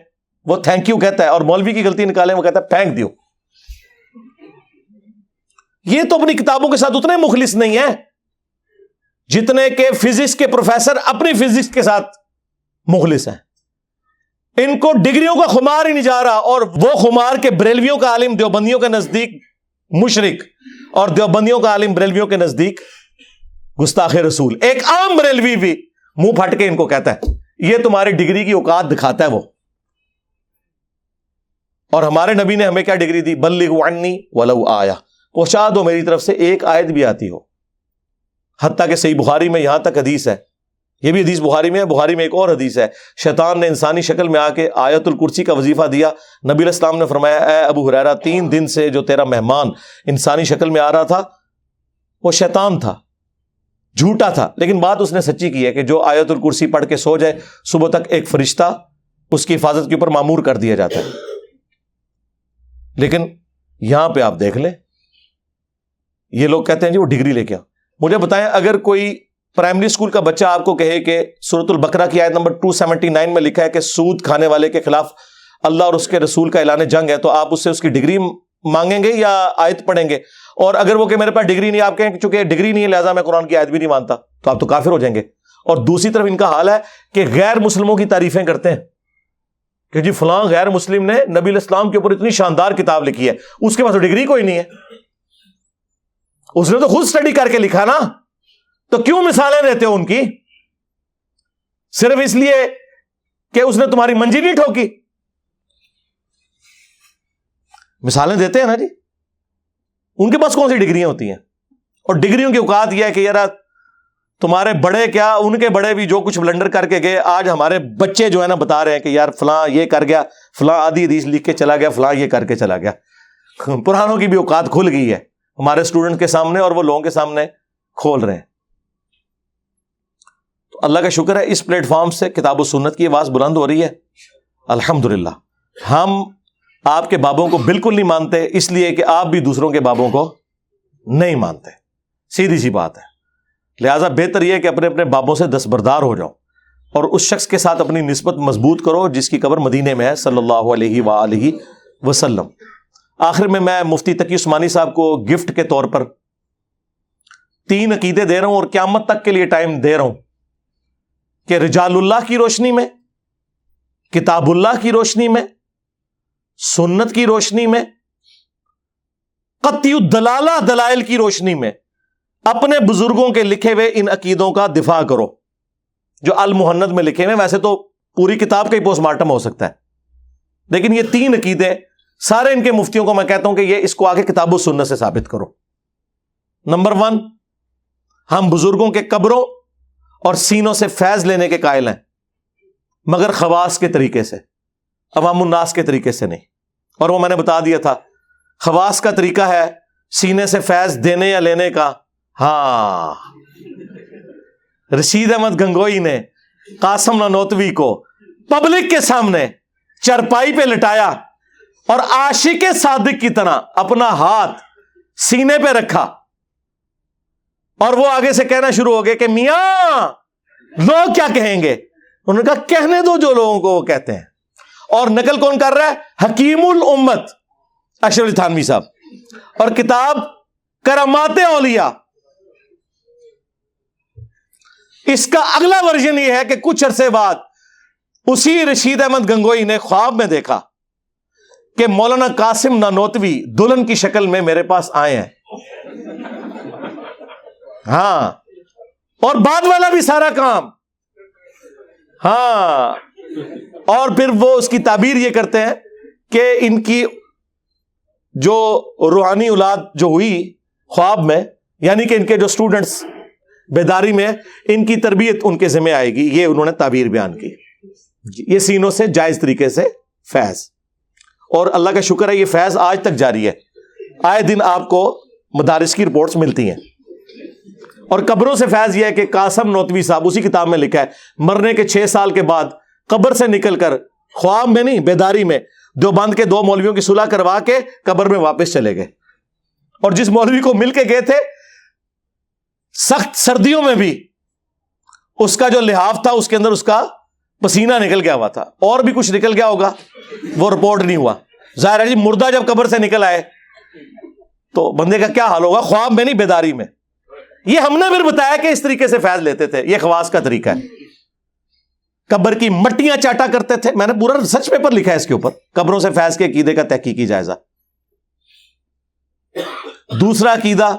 وہ تھینک یو کہتا ہے, اور مولوی کی غلطی نکالے وہ کہتا ہے پھینک دیو. یہ تو اپنی کتابوں کے ساتھ اتنے مخلص نہیں ہیں جتنے کہ فزکس کے پروفیسر اپنی فزکس کے ساتھ مخلص ہیں. ان کو ڈگریوں کا خمار ہی نہیں جا رہا, اور وہ خمار کے بریلویوں کا عالم دیوبندیوں کے نزدیک مشرک, اور دیوبندیوں کا عالم بریلویوں کے نزدیک گستاخ رسول. ایک عام بریلوی بھی منہ پھٹ کے ان کو کہتا ہے یہ تمہاری ڈگری کی اوقات دکھاتا ہے وہ. اور ہمارے نبی نے ہمیں کیا ڈگری دی؟ بلغوا عنی ولو آیا, پہنچا دو میری طرف سے ایک آیت بھی آتی ہو. حتیٰ کہ صحیح بخاری میں یہاں تک حدیث ہے, یہ بھی حدیث بخاری میں ہے, بخاری میں ایک اور حدیث ہے, شیطان نے انسانی شکل میں آ کے آیت الکرسی کا وظیفہ دیا. نبی علیہ السلام نے فرمایا اے ابو ہریرہ 3 دن سے جو تیرا مہمان انسانی شکل میں آ رہا تھا وہ شیطان تھا, جھوٹا تھا, لیکن بات اس نے سچی کی ہے کہ جو آیت الکرسی پڑھ کے سو جائے صبح تک ایک فرشتہ اس کی حفاظت کے اوپر مامور کر دیا جاتا ہے. لیکن یہاں پہ آپ دیکھ لیں یہ لوگ کہتے ہیں جی وہ ڈگری لے کے آ. مجھے بتائیں اگر کوئی پرائمری اسکول کا بچہ آپ کو کہے کہ سورۃ البقرہ کی آیت نمبر 279 میں لکھا ہے کہ سود کھانے والے کے خلاف اللہ اور اس کے رسول کا اعلان جنگ ہے, تو آپ اس سے اس کی ڈگری مانگیں گے یا آیت پڑھیں گے؟ اور اگر وہ کہ میرے پاس ڈگری نہیں, آپ کہیں کہ چونکہ ڈگری نہیں ہے لہٰذا میں قرآن کی آیت بھی نہیں مانتا, تو آپ تو کافر ہو جائیں گے. اور دوسری طرف ان کا حال ہے کہ غیر مسلموں کی تعریفیں کرتے ہیں کہ جی فلاں غیر مسلم نے نبی علیہ السلام کے اوپر اتنی شاندار کتاب لکھی ہے، اس کے پاس تو ڈگری کوئی نہیں ہے، اس نے تو خود اسٹڈی کر کے لکھا نا، تو کیوں مثالیں دیتے ہو ان کی؟ صرف اس لیے کہ اس نے تمہاری منجی نہیں ٹھوکی؟ مثالیں دیتے ہیں نا جی، ان کے پاس کون سی ڈگریاں ہوتی ہیں؟ اور ڈگریوں کی اوقات یہ ہے کہ یار تمہارے بڑے کیا، ان کے بڑے بھی جو کچھ بلنڈر کر کے گئے، آج ہمارے بچے جو ہے نا بتا رہے ہیں کہ یار فلاں یہ کر گیا، فلاں آدھی حدیث لکھ کے چلا گیا، فلاں یہ کر کے چلا گیا۔ پرانوں کی بھی اوقات کھل گئی ہے ہمارے اسٹوڈنٹ کے سامنے اور وہ لوگوں کے سامنے کھول رہے ہیں۔ تو اللہ کا شکر ہے اس پلیٹ فارم سے کتاب و سنت کی آواز بلند ہو رہی ہے الحمدللہ۔ ہم آپ کے بابوں کو بالکل نہیں مانتے، اس لیے کہ آپ بھی دوسروں کے بابوں کو نہیں مانتے، سیدھی سی بات ہے۔ لہٰذا بہتر یہ ہے کہ اپنے اپنے بابوں سے دستبردار ہو جاؤ اور اس شخص کے ساتھ اپنی نسبت مضبوط کرو جس کی قبر مدینے میں ہے صلی اللہ علیہ وآلہ وسلم۔ آخر میں مفتی تقی عثمانی صاحب کو گفٹ کے طور پر 3 عقیدے دے رہا ہوں اور قیامت تک کے لیے ٹائم دے رہا ہوں کہ رجال اللہ کی روشنی میں، کتاب اللہ کی روشنی میں، سنت کی روشنی میں، قطعی الدلالہ دلائل کی روشنی میں اپنے بزرگوں کے لکھے ہوئے ان عقیدوں کا دفاع کرو جو المہند میں لکھے ہوئے۔ ویسے تو پوری کتاب کا ہی پوسٹ مارٹم ہو سکتا ہے، لیکن یہ 3 عقیدے سارے ان کے مفتیوں کو میں کہتا ہوں کہ یہ اس کو آگے کتاب و سنت سے ثابت کرو۔ نمبر 1، ہم بزرگوں کے قبروں اور سینوں سے فیض لینے کے قائل ہیں، مگر خواص کے طریقے سے، عوام الناس کے طریقے سے نہیں۔ اور وہ میں نے بتا دیا تھا، خواص کا طریقہ ہے سینے سے فیض دینے یا لینے کا۔ ہاں، رشید احمد گنگوئی نے قاسم نانوتوی کو پبلک کے سامنے چرپائی پہ لٹایا اور عاشق صادق کی طرح اپنا ہاتھ سینے پہ رکھا، اور وہ آگے سے کہنا شروع ہو گئے کہ میاں لوگ کیا کہیں گے؟ انہوں نے کہا کہنے دو جو لوگوں کو وہ کہتے ہیں۔ اور نقل کون کر رہا ہے؟ حکیم الامت اشرف علی تھانوی صاحب، اور کتاب کرامات اولیاء۔ اس کا اگلا ورژن یہ ہے کہ کچھ عرصے بعد اسی رشید احمد گنگوئی نے خواب میں دیکھا کہ مولانا قاسم نانوتوی دلہن کی شکل میں میرے پاس آئے ہیں۔ ہاں، اور بعد والا بھی سارا کام۔ ہاں، اور پھر وہ اس کی تعبیر یہ کرتے ہیں کہ ان کی جو روحانی اولاد جو ہوئی خواب میں، یعنی کہ ان کے جو سٹوڈنٹس بیداری میں، ان کی تربیت ان کے ذمہ آئے گی، یہ انہوں نے تعبیر بیان کی۔ یہ سینوں سے جائز طریقے سے فیض، اور اللہ کا شکر ہے یہ فیض آج تک جاری ہے، آئے دن آپ کو مدارس کی رپورٹس ملتی ہیں۔ اور قبروں سے فیض یہ ہے کہ قاسم نانوتوی صاحب اسی کتاب میں لکھا ہے مرنے کے 6 سال کے بعد قبر سے نکل کر، خواب میں نہیں بیداری میں، دیوبند کے 2 مولویوں کی صلح کروا کے قبر میں واپس چلے گئے، اور جس مولوی کو مل کے گئے تھے سخت سردیوں میں بھی اس کا جو لحاف تھا اس کے اندر اس کا پسینہ نکل گیا ہوا تھا، اور بھی کچھ نکل گیا ہوگا، وہ رپورٹ نہیں ہوا۔ ظاہر ہے جی مردہ جب قبر سے نکل آئے تو بندے کا کیا حال ہوگا، خواب میں نہیں بیداری میں۔ یہ ہم نے پھر بتایا کہ اس طریقے سے فیض لیتے تھے، یہ خواص کا طریقہ ہے۔ قبر کی مٹیاں چاٹا کرتے تھے، میں نے پورا ریسرچ پیپر لکھا ہے اس کے اوپر، قبروں سے فیض کے عقیدے کا تحقیقی جائزہ۔ دوسرا عقیدہ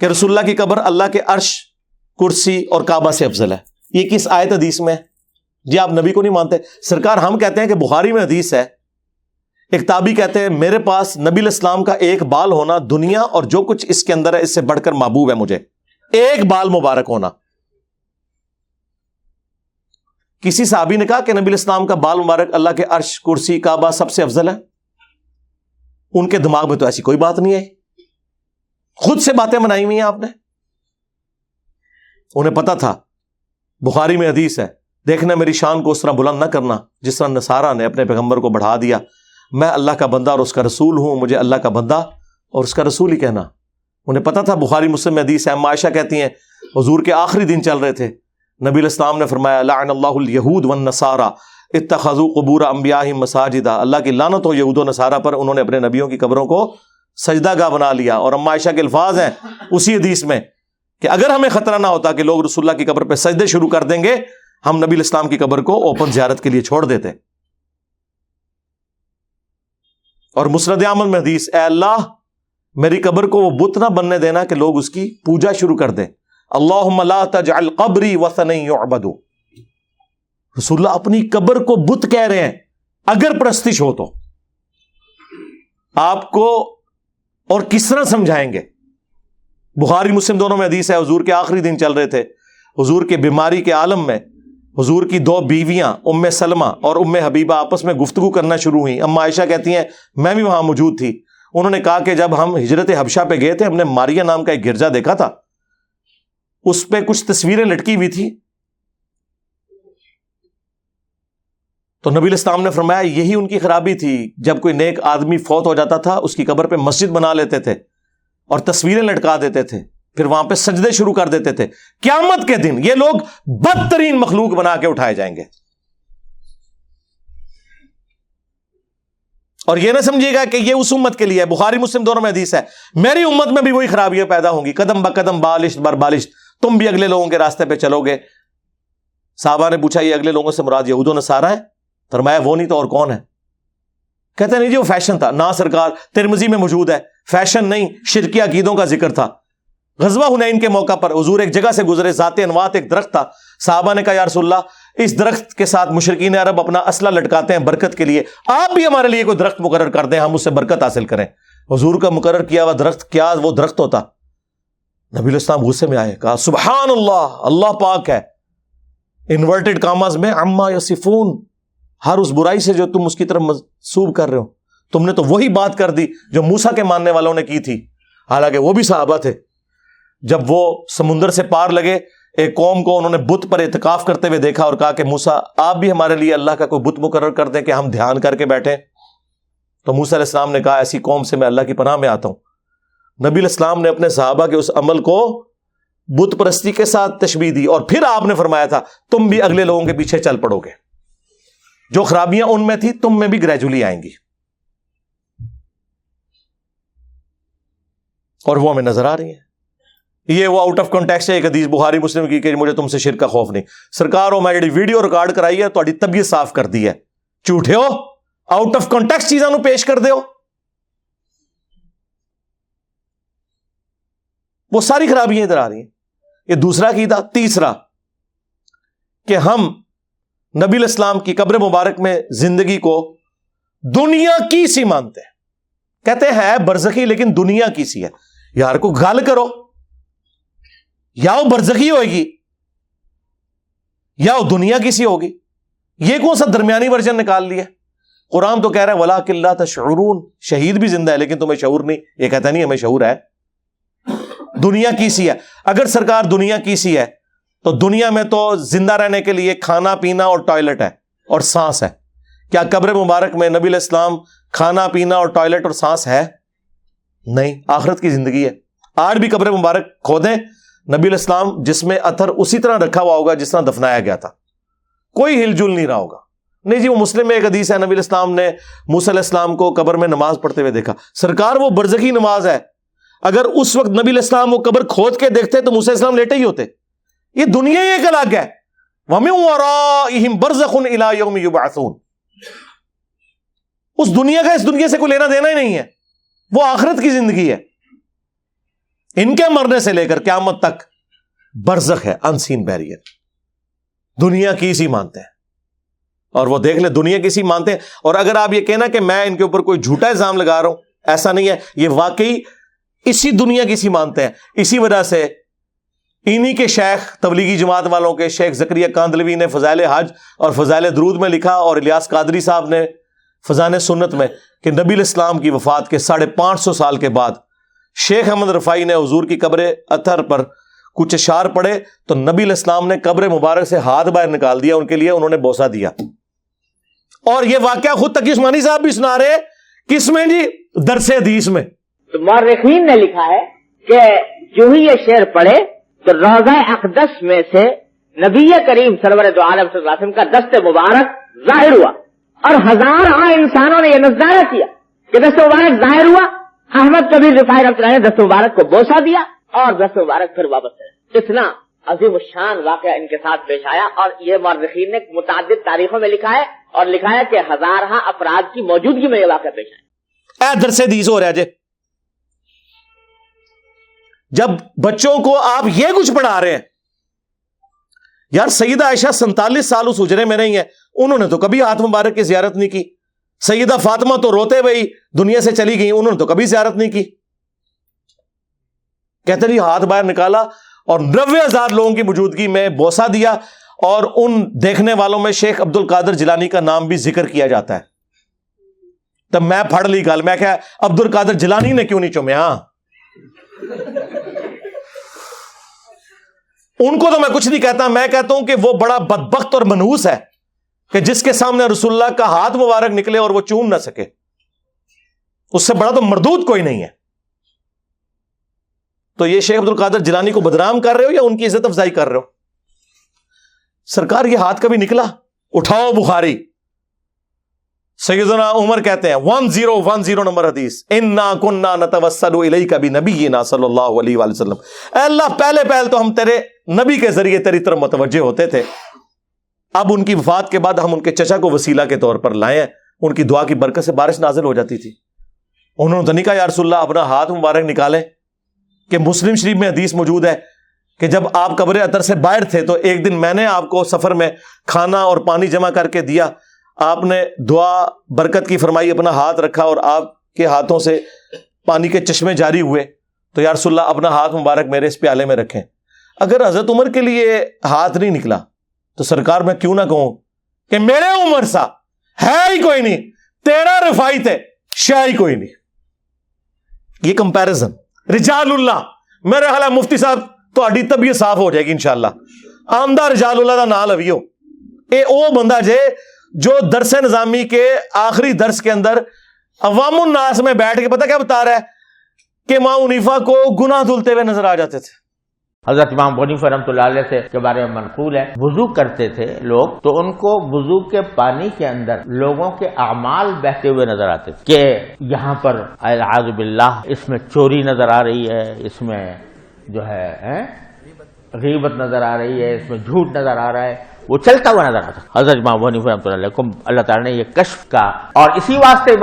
کہ رسول اللہ کی قبر اللہ کے عرش، کرسی اور کعبہ سے افضل ہے۔ یہ کس آیت حدیث میں؟ جی آپ نبی کو نہیں مانتے؟ سرکار ہم کہتے ہیں کہ بخاری میں حدیث ہے، ایک تابعی کہتے ہیں میرے پاس نبی علیہ السلام کا ایک بال ہونا دنیا اور جو کچھ اس کے اندر ہے اس سے بڑھ کر محبوب ہے مجھے، ایک بال مبارک ہونا۔ کسی صحابی نے کہا کہ نبی علیہ السلام کا بال مبارک اللہ کے عرش، کرسی، کعبہ سب سے افضل ہے؟ ان کے دماغ میں تو ایسی کوئی بات نہیں ہے، خود سے باتیں بنائی ہوئی ہیں آپ نے۔ انہیں پتا تھا، بخاری میں حدیث ہے، دیکھنا میری شان کو اس طرح بلند نہ کرنا جس طرح نصارہ نے اپنے پیغمبر کو بڑھا دیا، میں اللہ کا بندہ اور اس کا رسول ہوں، مجھے اللہ کا بندہ اور اس کا رسول ہی کہنا۔ انہیں پتا تھا، بخاری مسلم میں حدیث ہے، اما عائشہ کہتی ہیں حضور کے آخری دن چل رہے تھے، نبی علیہ السلام نے فرمایا لعن اللہ الیہود والنصارى اتخذوا قبور انبیائہم مساجدا، اللہ کی لعنت ہو یہود و نصارہ پر، انہوں نے اپنے نبیوں کی قبروں کو سجدہ گاہ بنا لیا۔ اور اما عائشہ کے الفاظ ہیں اسی حدیث میں کہ اگر ہمیں خطرہ نہ ہوتا کہ لوگ رسول اللہ کی قبر پہ سجدے شروع کر دیں گے، ہم نبی الاسلام کی قبر کو اوپن زیارت کے لیے چھوڑ دیتے. اور مسند احمد میں حدیث، اے اللہ میری قبر کو وہ بت نہ بننے دینا کہ لوگ اس کی پوجا شروع کر دیں. اللہم لا تجعل قبری وثنا یعبد. رسول اللہ اپنی قبر کو بت کہہ رہے ہیں. اگر پرستش ہو تو آپ کو اور کس طرح سمجھائیں گے؟ بخاری مسلم دونوں میں حدیث ہے، حضور کے آخری دن چل رہے تھے، حضور کے بیماری کے عالم میں حضور کی 2 بیویاں ام سلمہ اور ام حبیبہ آپس میں گفتگو کرنا شروع ہوئی. اما عائشہ کہتی ہیں میں بھی وہاں موجود تھی. انہوں نے کہا کہ جب ہم ہجرت حبشہ پہ گئے تھے، ہم نے ماریا نام کا ایک گرجا دیکھا تھا، اس پہ کچھ تصویریں لٹکی ہوئی تھی. تو نبی الاسلام نے فرمایا یہی ان کی خرابی تھی، جب کوئی نیک آدمی فوت ہو جاتا تھا اس کی قبر پہ مسجد بنا لیتے تھے اور تصویریں لٹکا دیتے تھے، پھر وہاں پہ سجدے شروع کر دیتے تھے. قیامت کے دن یہ لوگ بدترین مخلوق بنا کے اٹھائے جائیں گے. اور یہ نہ سمجھیے گا کہ یہ اس امت کے لیے ہے. بخاری مسلم دونوں میں حدیث ہے، میری امت میں بھی وہی خرابیاں پیدا ہوں گی، قدم بقدم بالشت بر بالشت، تم بھی اگلے لوگوں کے راستے پہ چلو گے. صحابہ نے پوچھا یہ اگلے لوگوں سے مراد یہود و نصارہ ہے؟ فرمایا وہ نہیں تو اور کون ہے؟ کہتے نہیں جی وہ فیشن تھا. نا سرکار، ترمذی میں موجود ہے، فیشن نہیں شرکی عقیدوں کا ذکر تھا. غزوہ حنین کے موقع پر حضور ایک جگہ سے گزرے، ذات انوات ایک درخت تھا. صحابہ نے کہا یا رسول اللہ اس درخت کے ساتھ مشرکین عرب اپنا اسلحہ لٹکاتے ہیں برکت کے لیے، آپ بھی ہمارے لیے کوئی درخت مقرر کر دیں، ہم اس سے برکت حاصل کریں. حضور کا مقرر کیا ہوا درخت کیا وہ درخت ہوتا؟ نبی الاسلام غصے میں آئے، کہا سبحان اللہ، اللہ پاک ہے، انورٹڈ کاماز میں عما یصفون، ہر اس برائی سے جو تم اس کی طرف منسوب کر رہے ہو. تم نے تو وہی بات کر دی جو موسیٰ کے ماننے والوں نے کی تھی، حالانکہ وہ بھی صحابہ تھے. جب وہ سمندر سے پار لگے، ایک قوم کو انہوں نے بت پر اعتکاف کرتے ہوئے دیکھا اور کہا کہ موسیٰ آپ بھی ہمارے لیے اللہ کا کوئی بت مقرر کر دیں کہ ہم دھیان کر کے بیٹھیں. تو موسیٰ علیہ السلام نے کہا ایسی قوم سے میں اللہ کی پناہ میں آتا ہوں. نبی علیہ السلام نے اپنے صحابہ کے اس عمل کو بت پرستی کے ساتھ تشبیہ دی، اور پھر آپ نے فرمایا تھا تم بھی اگلے لوگوں کے پیچھے چل پڑو گے، جو خرابیاں ان میں تھی تم میں بھی گریجولی آئیں گی. اور وہ ہمیں نظر آ رہی ہیں. یہ وہ آؤٹ آف کانٹیکسٹ ہے ایک حدیث بخاری مسلم کی کہ مجھے تم سے شرک کا خوف نہیں. سرکار ہو میں جڑی ویڈیو ریکارڈ کرائی ہے تہاڈی طبیعت صاف کر دی ہے، جھوٹے ہو، آؤٹ آف کانٹیکسٹ چیزاں نو پیش کر دے ہو. وہ ساری خرابیاں ادھر آ رہی ہیں. یہ دوسرا عقیدہ. تیسرا کہ ہم نبی الاسلام کی قبر مبارک میں زندگی کو دنیا کی سی مانتے ہیں. کہتے ہیں برزخی لیکن دنیا کی سی ہے. یار کو گل کرو، یا وہ برزخی ہوئے گی یا وہ دنیا کی سی ہوگی. یہ کون سا درمیانی ورژن نکال لیا؟ قرآن تو کہہ رہا ہے وَلَٰكِن لَا تَشْعُرُونَ، شہید بھی زندہ ہے لیکن تمہیں شعور نہیں. یہ کہتا نہیں ہمیں شعور ہے، دنیا کی سی ہے. اگر سرکار دنیا کی سی ہے تو دنیا میں تو زندہ رہنے کے لیے کھانا پینا اور ٹوائلٹ ہے اور سانس ہے. کیا قبر مبارک میں نبی علیہ السلام کھانا پینا اور ٹوائلٹ اور سانس ہے؟ نہیں، آخرت کی زندگی ہے. آج بھی قبر مبارک کھودیں، نبی علیہ السلام جس میں اتھر اسی طرح رکھا ہوا ہوگا جس طرح دفنایا گیا تھا، کوئی ہل جل نہیں رہا ہوگا. نہیں جی وہ مسلم میں ایک حدیث ہے نبی علیہ السلام نے موسیٰ علیہ السلام کو قبر میں نماز پڑھتے ہوئے دیکھا. سرکار وہ برزخی نماز ہے. اگر اس وقت نبی علیہ السلام وہ قبر کھود کے دیکھتے تو موسیٰ علیہ السلام لیٹے ہی ہوتے. یہ دنیا ہی ایک الگ ہے. وَمِن وَرَائِهِمْ بَرْزَخٌ إِلَىٰ يَوْمِ يُبْعَثُونَ. اس دنیا کا اس دنیا سے کوئی لینا دینا ہی نہیں ہے، وہ آخرت کی زندگی ہے. ان کے مرنے سے لے کر قیامت تک برزخ ہے، انسین بیریئر. دنیا کی سی مانتے ہیں. اور وہ دیکھ لیں دنیا کی سی مانتے ہیں. اور اگر آپ یہ کہنا کہ میں ان کے اوپر کوئی جھوٹا الزام لگا رہا ہوں، ایسا نہیں ہے. یہ واقعی اسی دنیا کی سی مانتے ہیں. اسی وجہ سے انہی کے شیخ تبلیغی جماعت والوں کے شیخ زکریا کاندلوی نے فضائل حج اور فضائل درود میں لکھا، اور الیاس قادری صاحب نے فضائل سنت میں، کہ نبی الاسلام کی وفات کے 550 سال کے بعد شیخ احمد رفاعی نے حضور کی قبر اطہر پر کچھ اشعار پڑھے تو نبی علیہ السلام نے قبر مبارک سے ہاتھ باہر نکال دیا ان کے لیے، انہوں نے بوسہ دیا. اور یہ واقعہ خود تقی عثمانی صاحب بھی سنا رہے. کس میں جی؟ درس حدیث میں. مورخین نے لکھا ہے کہ جو ہی یہ شعر پڑھے تو روضہ اقدس میں سے نبی کریم سرور دو عالم صلی اللہ علیہ وسلم کا دست مبارک ظاہر ہوا، اور ہزاروں انسانوں نے یہ نظارہ کیا کہ دست مبارک ظاہر ہوا. احمد کبیر رفاعی رحمۃ اللہ نے دست مبارک کو بوسہ دیا اور دست مبارک پھر واپس کتنا عظیم الشان واقعہ ان کے ساتھ پیش آیا. اور یہ مورخین نے متعدد تاریخوں میں لکھا ہے اور لکھا ہے کہ ہزارہ افراد کی موجودگی میں یہ واقعہ پیش آیا. درس حدیث ہو رہا ہے جب بچوں کو آپ یہ کچھ پڑھا رہے ہیں. یار سیدہ عائشہ 47 سال اس حجرے میں نہیں ہے, انہوں نے تو کبھی ہاتھ مبارک کی زیارت نہیں کی. سیدہ فاطمہ تو روتے ہوئے دنیا سے چلی گئی, انہوں نے تو کبھی زیارت نہیں کی. کہتے نہیں ہاتھ باہر نکالا اور 90,000 لوگوں کی موجودگی میں بوسہ دیا, اور ان دیکھنے والوں میں شیخ عبد القادر جیلانی کا نام بھی ذکر کیا جاتا ہے. تب میں پڑھ لی گل, میں کہا عبد القادر جیلانی نے کیوں نہیں چومیا؟ ان کو تو میں کچھ نہیں کہتا, میں کہتا ہوں کہ وہ بڑا بدبخت اور منحوس ہے کہ جس کے سامنے رسول اللہ کا ہاتھ مبارک نکلے اور وہ چوم نہ سکے. اس سے بڑا تو مردود کوئی نہیں ہے. تو یہ شیخ عبد القادر جیلانی کو بدنام کر رہے ہو یا ان کی عزت افزائی کر رہے ہو؟ سرکار یہ ہاتھ کبھی نکلا؟ اٹھاؤ بخاری. سیدنا عمر کہتے ہیں 1010 نمبر حدیث, انا کننا نتوسل الیک بنبینا صلی اللہ علیہ وآلہ وسلم, اے اللہ پہلے تو ہم تیرے نبی کے ذریعے تیری طرف متوجہ ہوتے تھے, اب ان کی وفات کے بعد ہم ان کے چچا کو وسیلہ کے طور پر لائے ہیں, ان کی دعا کی برکت سے بارش نازل ہو جاتی تھی. انہوں نے تو نہیں کہا یا رسول اللہ اپنا ہاتھ مبارک نکالیں, کہ مسلم شریف میں حدیث موجود ہے کہ جب آپ قبر اطہر سے باہر تھے تو ایک دن میں نے آپ کو سفر میں کھانا اور پانی جمع کر کے دیا, آپ نے دعا برکت کی فرمائی, اپنا ہاتھ رکھا اور آپ کے ہاتھوں سے پانی کے چشمے جاری ہوئے, تو یا رسول اللہ اپنا ہاتھ مبارک میرے اس پیالے میں رکھیں. اگر حضرت عمر کے لیے ہاتھ نہیں نکلا تو سرکار میں کیوں نہ کہوں کہ میرے عمر سا ہے ہی کوئی نہیں, تیرا رفائی تھے شاہ ہی کوئی نہیں. یہ کمپیرزن رجال اللہ, میرے خیال ہے مفتی صاحب تہاڈی طبیعت صاف ہو جائے گی انشاءاللہ. آمدہ رجال اللہ دا نام لویو, اے او بندہ جے جو درس نظامی کے آخری درس کے اندر عوام الناس میں بیٹھ کے پتہ کیا بتا رہا ہے کہ امام حنیفہ کو گناہ دھلتے ہوئے نظر آ جاتے تھے. حضرت امام حنیفہ رحمۃ اللہ علیہ سے کے بارے میں منقول ہے, وضو کرتے تھے لوگ تو ان کو وضو کے پانی کے اندر لوگوں کے اعمال بہتے ہوئے نظر آتے تھے, کہ یہاں پر اعوذ باللہ اس میں چوری نظر آ رہی ہے, اس میں جو ہے غیبت نظر آ رہی ہے, اس میں جھوٹ نظر آ رہا ہے, وہ چلتا ہوا نظر آتا. حضرت امام حنیفہ رحمۃ اللہ علیہ کو اللہ تعالیٰ نے یہ کشف کا, اور اسی واسطے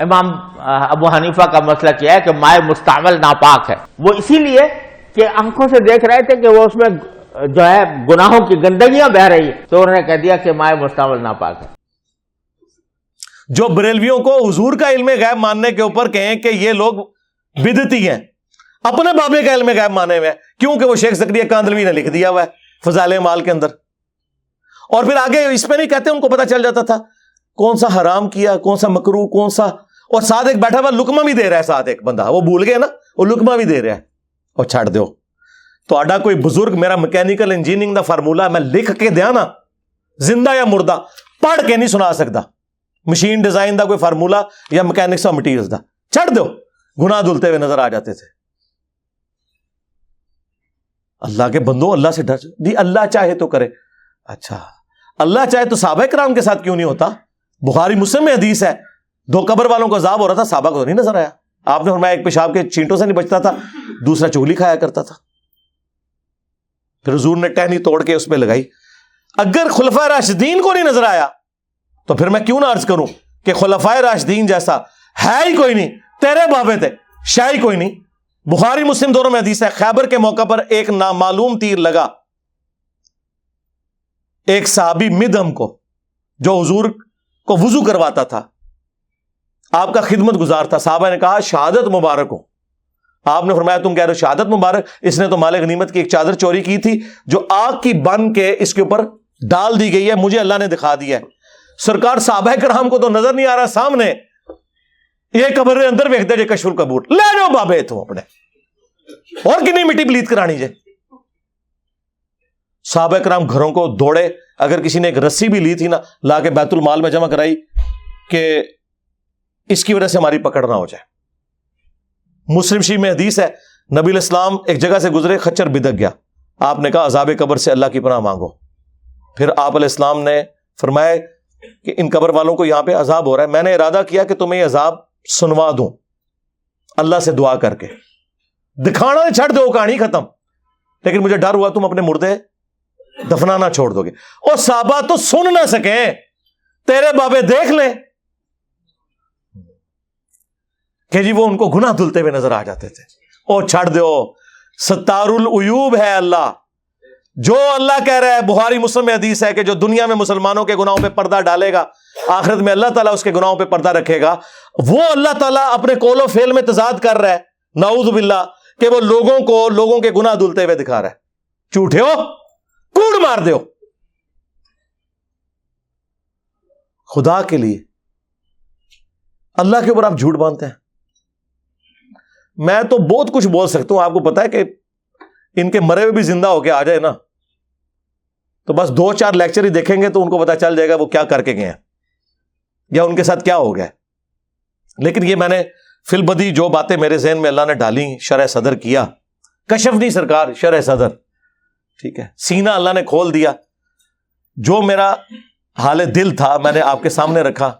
امام ابو حنیفہ کا مسئلہ کیا ہے کہ مائع مستعمل ناپاک ہے. وہ اسی لیے کہ آنکھوں سے دیکھ رہے تھے کہ وہ اس میں جو ہے گناہوں کی گندگیاں بہ رہی ہے, تو انہوں نے کہہ دیا کہ مائع مستعمل ناپاک ہے. جو بریلویوں کو حضور کا علم غیب ماننے کے اوپر کہیں کہ یہ لوگ بدعتی ہیں, اپنے بابے کا علم غیب مانے ہوئے ہیں, کیونکہ وہ شیخ زکریا کاندلوی نے لکھ دیا ہوا ہے فضائل اعمال کے اندر. اور پھر آگے اس پہ نہیں کہتے, ان کو پتا چل جاتا تھا کون سا حرام کیا, کون سا مکروہ, کون سا, اور ساتھ ایک بیٹھا ہوا لقمہ بھی دے رہا ہے, ساتھ ایک بندہ وہ بھول گئے نا, وہ لقمہ بھی دے رہا ہے. اور چھڑ دو تو آڈا کوئی بزرگ میرا میکینیکل انجینئرنگ دا فارمولا میں لکھ کے دیا نا, زندہ یا مردہ پڑھ کے نہیں سنا سکتا. مشین ڈیزائن دا کوئی فارمولا یا میکینکس آف مٹیریلز دا, چھڑ دو, گناہ دھلتے ہوئے نظر آ جاتے تھے. اللہ کے بندو اللہ سے ڈر جی, اللہ چاہے تو کرے. اچھا اللہ چاہے تو صحابہ کرام کے ساتھ کیوں نہیں ہوتا؟ بخاری مسلم میں حدیث ہے 2 قبر والوں کو عذاب ہو رہا تھا, صحابہ کو تو نہیں نظر آیا. آپ نے فرمایا ایک پیشاب کے چینٹوں سے نہیں بچتا تھا, دوسرا چگلی کھایا کرتا تھا. پھر حضور نے ٹہنی توڑ کے اس پہ لگائی. اگر خلفائے راشدین کو نہیں نظر آیا تو پھر میں کیوں نہ عرض کروں کہ خلفائے راشدین جیسا ہے ہی کوئی نہیں, تیرے بابے تھے شاہ ہی کوئی نہیں. بخاری مسلم دونوں میں حدیث ہے, خیبر کے موقع پر ایک نامعلوم تیر لگا ایک صحابی مدھم کو, جو حضور کو وضو کرواتا تھا, آپ کا خدمت گزار تھا. صحابہ نے کہا شہادت مبارک ہو. آپ نے فرمایا تم کہہ رہے ہو شہادت مبارک, اس نے تو مال غنیمت کی ایک چادر چوری کی تھی جو آگ کی بن کے اس کے اوپر ڈال دی گئی ہے, مجھے اللہ نے دکھا دیا ہے. سرکار صحابہ کرام کو تو نظر نہیں آ رہا سامنے, یہ قبر دے اندر ویکھ دے جے کشف القبور, لے جاؤ بابے تو اپنے, اور کنی مٹی پلیت کرانی جے. صحابہ کرام گھروں کو دوڑے, اگر کسی نے ایک رسی بھی لی تھی نا لا کے بیت المال میں جمع کرائی کہ اس کی وجہ سے ہماری پکڑ نہ ہو جائے. مسلم شریف میں حدیث ہے نبی علیہ السلام ایک جگہ سے گزرے, خچر بدک گیا, آپ نے کہا عذاب قبر سے اللہ کی پناہ مانگو. پھر آپ علیہ السلام نے فرمایا کہ ان قبر والوں کو یہاں پہ عذاب ہو رہا ہے, میں نے ارادہ کیا کہ تمہیں یہ عذاب سنوا دوں اللہ سے دعا کر کے. دکھانا چھڑ دو, کہانی ختم. لیکن مجھے ڈر ہوا تم اپنے مردے دفنانا چھوڑ دو گے. اور صحابہ تو سن نہ سکیں, تیرے بابے دیکھ لیں کہ جی وہ ان کو گناہ دھلتے ہوئے نظر آ جاتے تھے. او چھڑ دو, ستار العیوب ہے اللہ. جو اللہ کہہ رہا ہے, بخاری مسلم میں حدیث ہے کہ جو دنیا میں مسلمانوں کے گناہوں پہ پردہ ڈالے گا, آخرت میں اللہ تعالیٰ اس کے گناہوں پہ پردہ رکھے گا. وہ اللہ تعالیٰ اپنے قول و فعل میں تضاد کر رہا ہے, نعوذ باللہ, کہ وہ لوگوں کے گناہ دھلتے ہوئے دکھا رہا ہے. جھوٹے ہو, کوڑ مار دو. خدا کے لیے اللہ کے اوپر آپ جھوٹ باندھتے ہیں. میں تو بہت کچھ بول سکتا ہوں, آپ کو پتا ہے کہ ان کے مرے ہوئے بھی زندہ ہو کے آ جائے نا, تو بس 2-4 لیکچر ہی دیکھیں گے تو ان کو پتا چل جائے گا وہ کیا کر کے گئے ہیں یا ان کے ساتھ کیا ہو گیا. لیکن یہ میں نے فی البدی جو باتیں میرے ذہن میں اللہ نے ڈالی, شرح صدر کیا, کشف نہیں سرکار, شرح صدر, ٹھیک ہے, سینہ اللہ نے کھول دیا. جو میرا حال دل تھا میں نے آپ کے سامنے رکھا.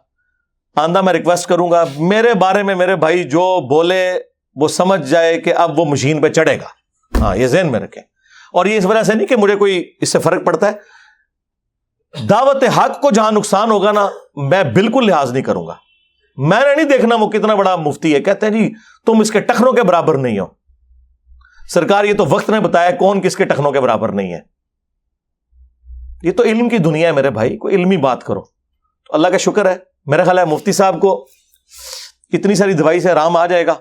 آندہ میں ریکویسٹ کروں گا میرے بارے میں میرے بھائی جو بولے وہ سمجھ جائے کہ اب وہ مشین پہ چڑھے گا. ہاں, یہ ذہن میں رکھیں. اور یہ اس وجہ سے نہیں کہ مجھے کوئی اس سے فرق پڑتا ہے. دعوت حق کو جہاں نقصان ہوگا نا, میں بالکل لحاظ نہیں کروں گا. میں نے نہیں دیکھنا وہ کتنا بڑا مفتی ہے, کہتے ہیں جی تم اس کے ٹخنوں کے برابر نہیں ہو. سرکار یہ تو وقت نے بتایا کون کس کے ٹخنوں کے برابر نہیں ہے. یہ تو علم کی دنیا ہے میرے بھائی, کوئی علمی بات کرو. تو اللہ کا شکر ہے, میرا خیال ہے مفتی صاحب کو اتنی ساری دوائی سے آرام آ جائے گا,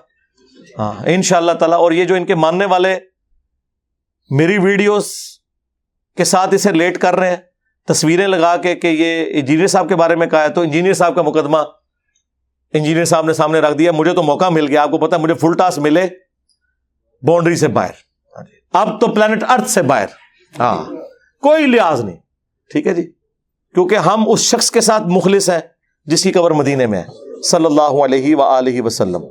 ہاں انشاءاللہ تعالی. اور یہ جو ان کے ماننے والے میری ویڈیوز کے ساتھ اسے لیٹ کر رہے ہیں, تصویریں لگا کے کہ یہ انجینئر صاحب کے بارے میں کہا ہے, تو انجینئر صاحب کا مقدمہ انجینئر صاحب نے سامنے رکھ دیا. مجھے تو موقع مل گیا, آپ کو پتا مجھے فل ٹاس ملے باؤنڈری سے باہر, اب تو پلانٹ ارتھ سے باہر. ہاں, کوئی لحاظ نہیں, ٹھیک ہے جی, کیونکہ ہم اس شخص کے ساتھ مخلص ہیں جس کی قبر مدینے میں ہے, صلی اللہ علیہ وآلہ وسلم.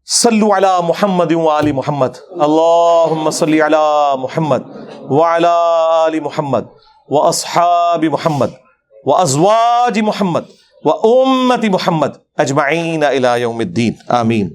صلو علی محمد وآل محمد, اللہم صلی علی محمد وعلی آل محمد واصحاب محمد وازواج محمد وامت محمد اجمعین الی یوم الدین, آمین.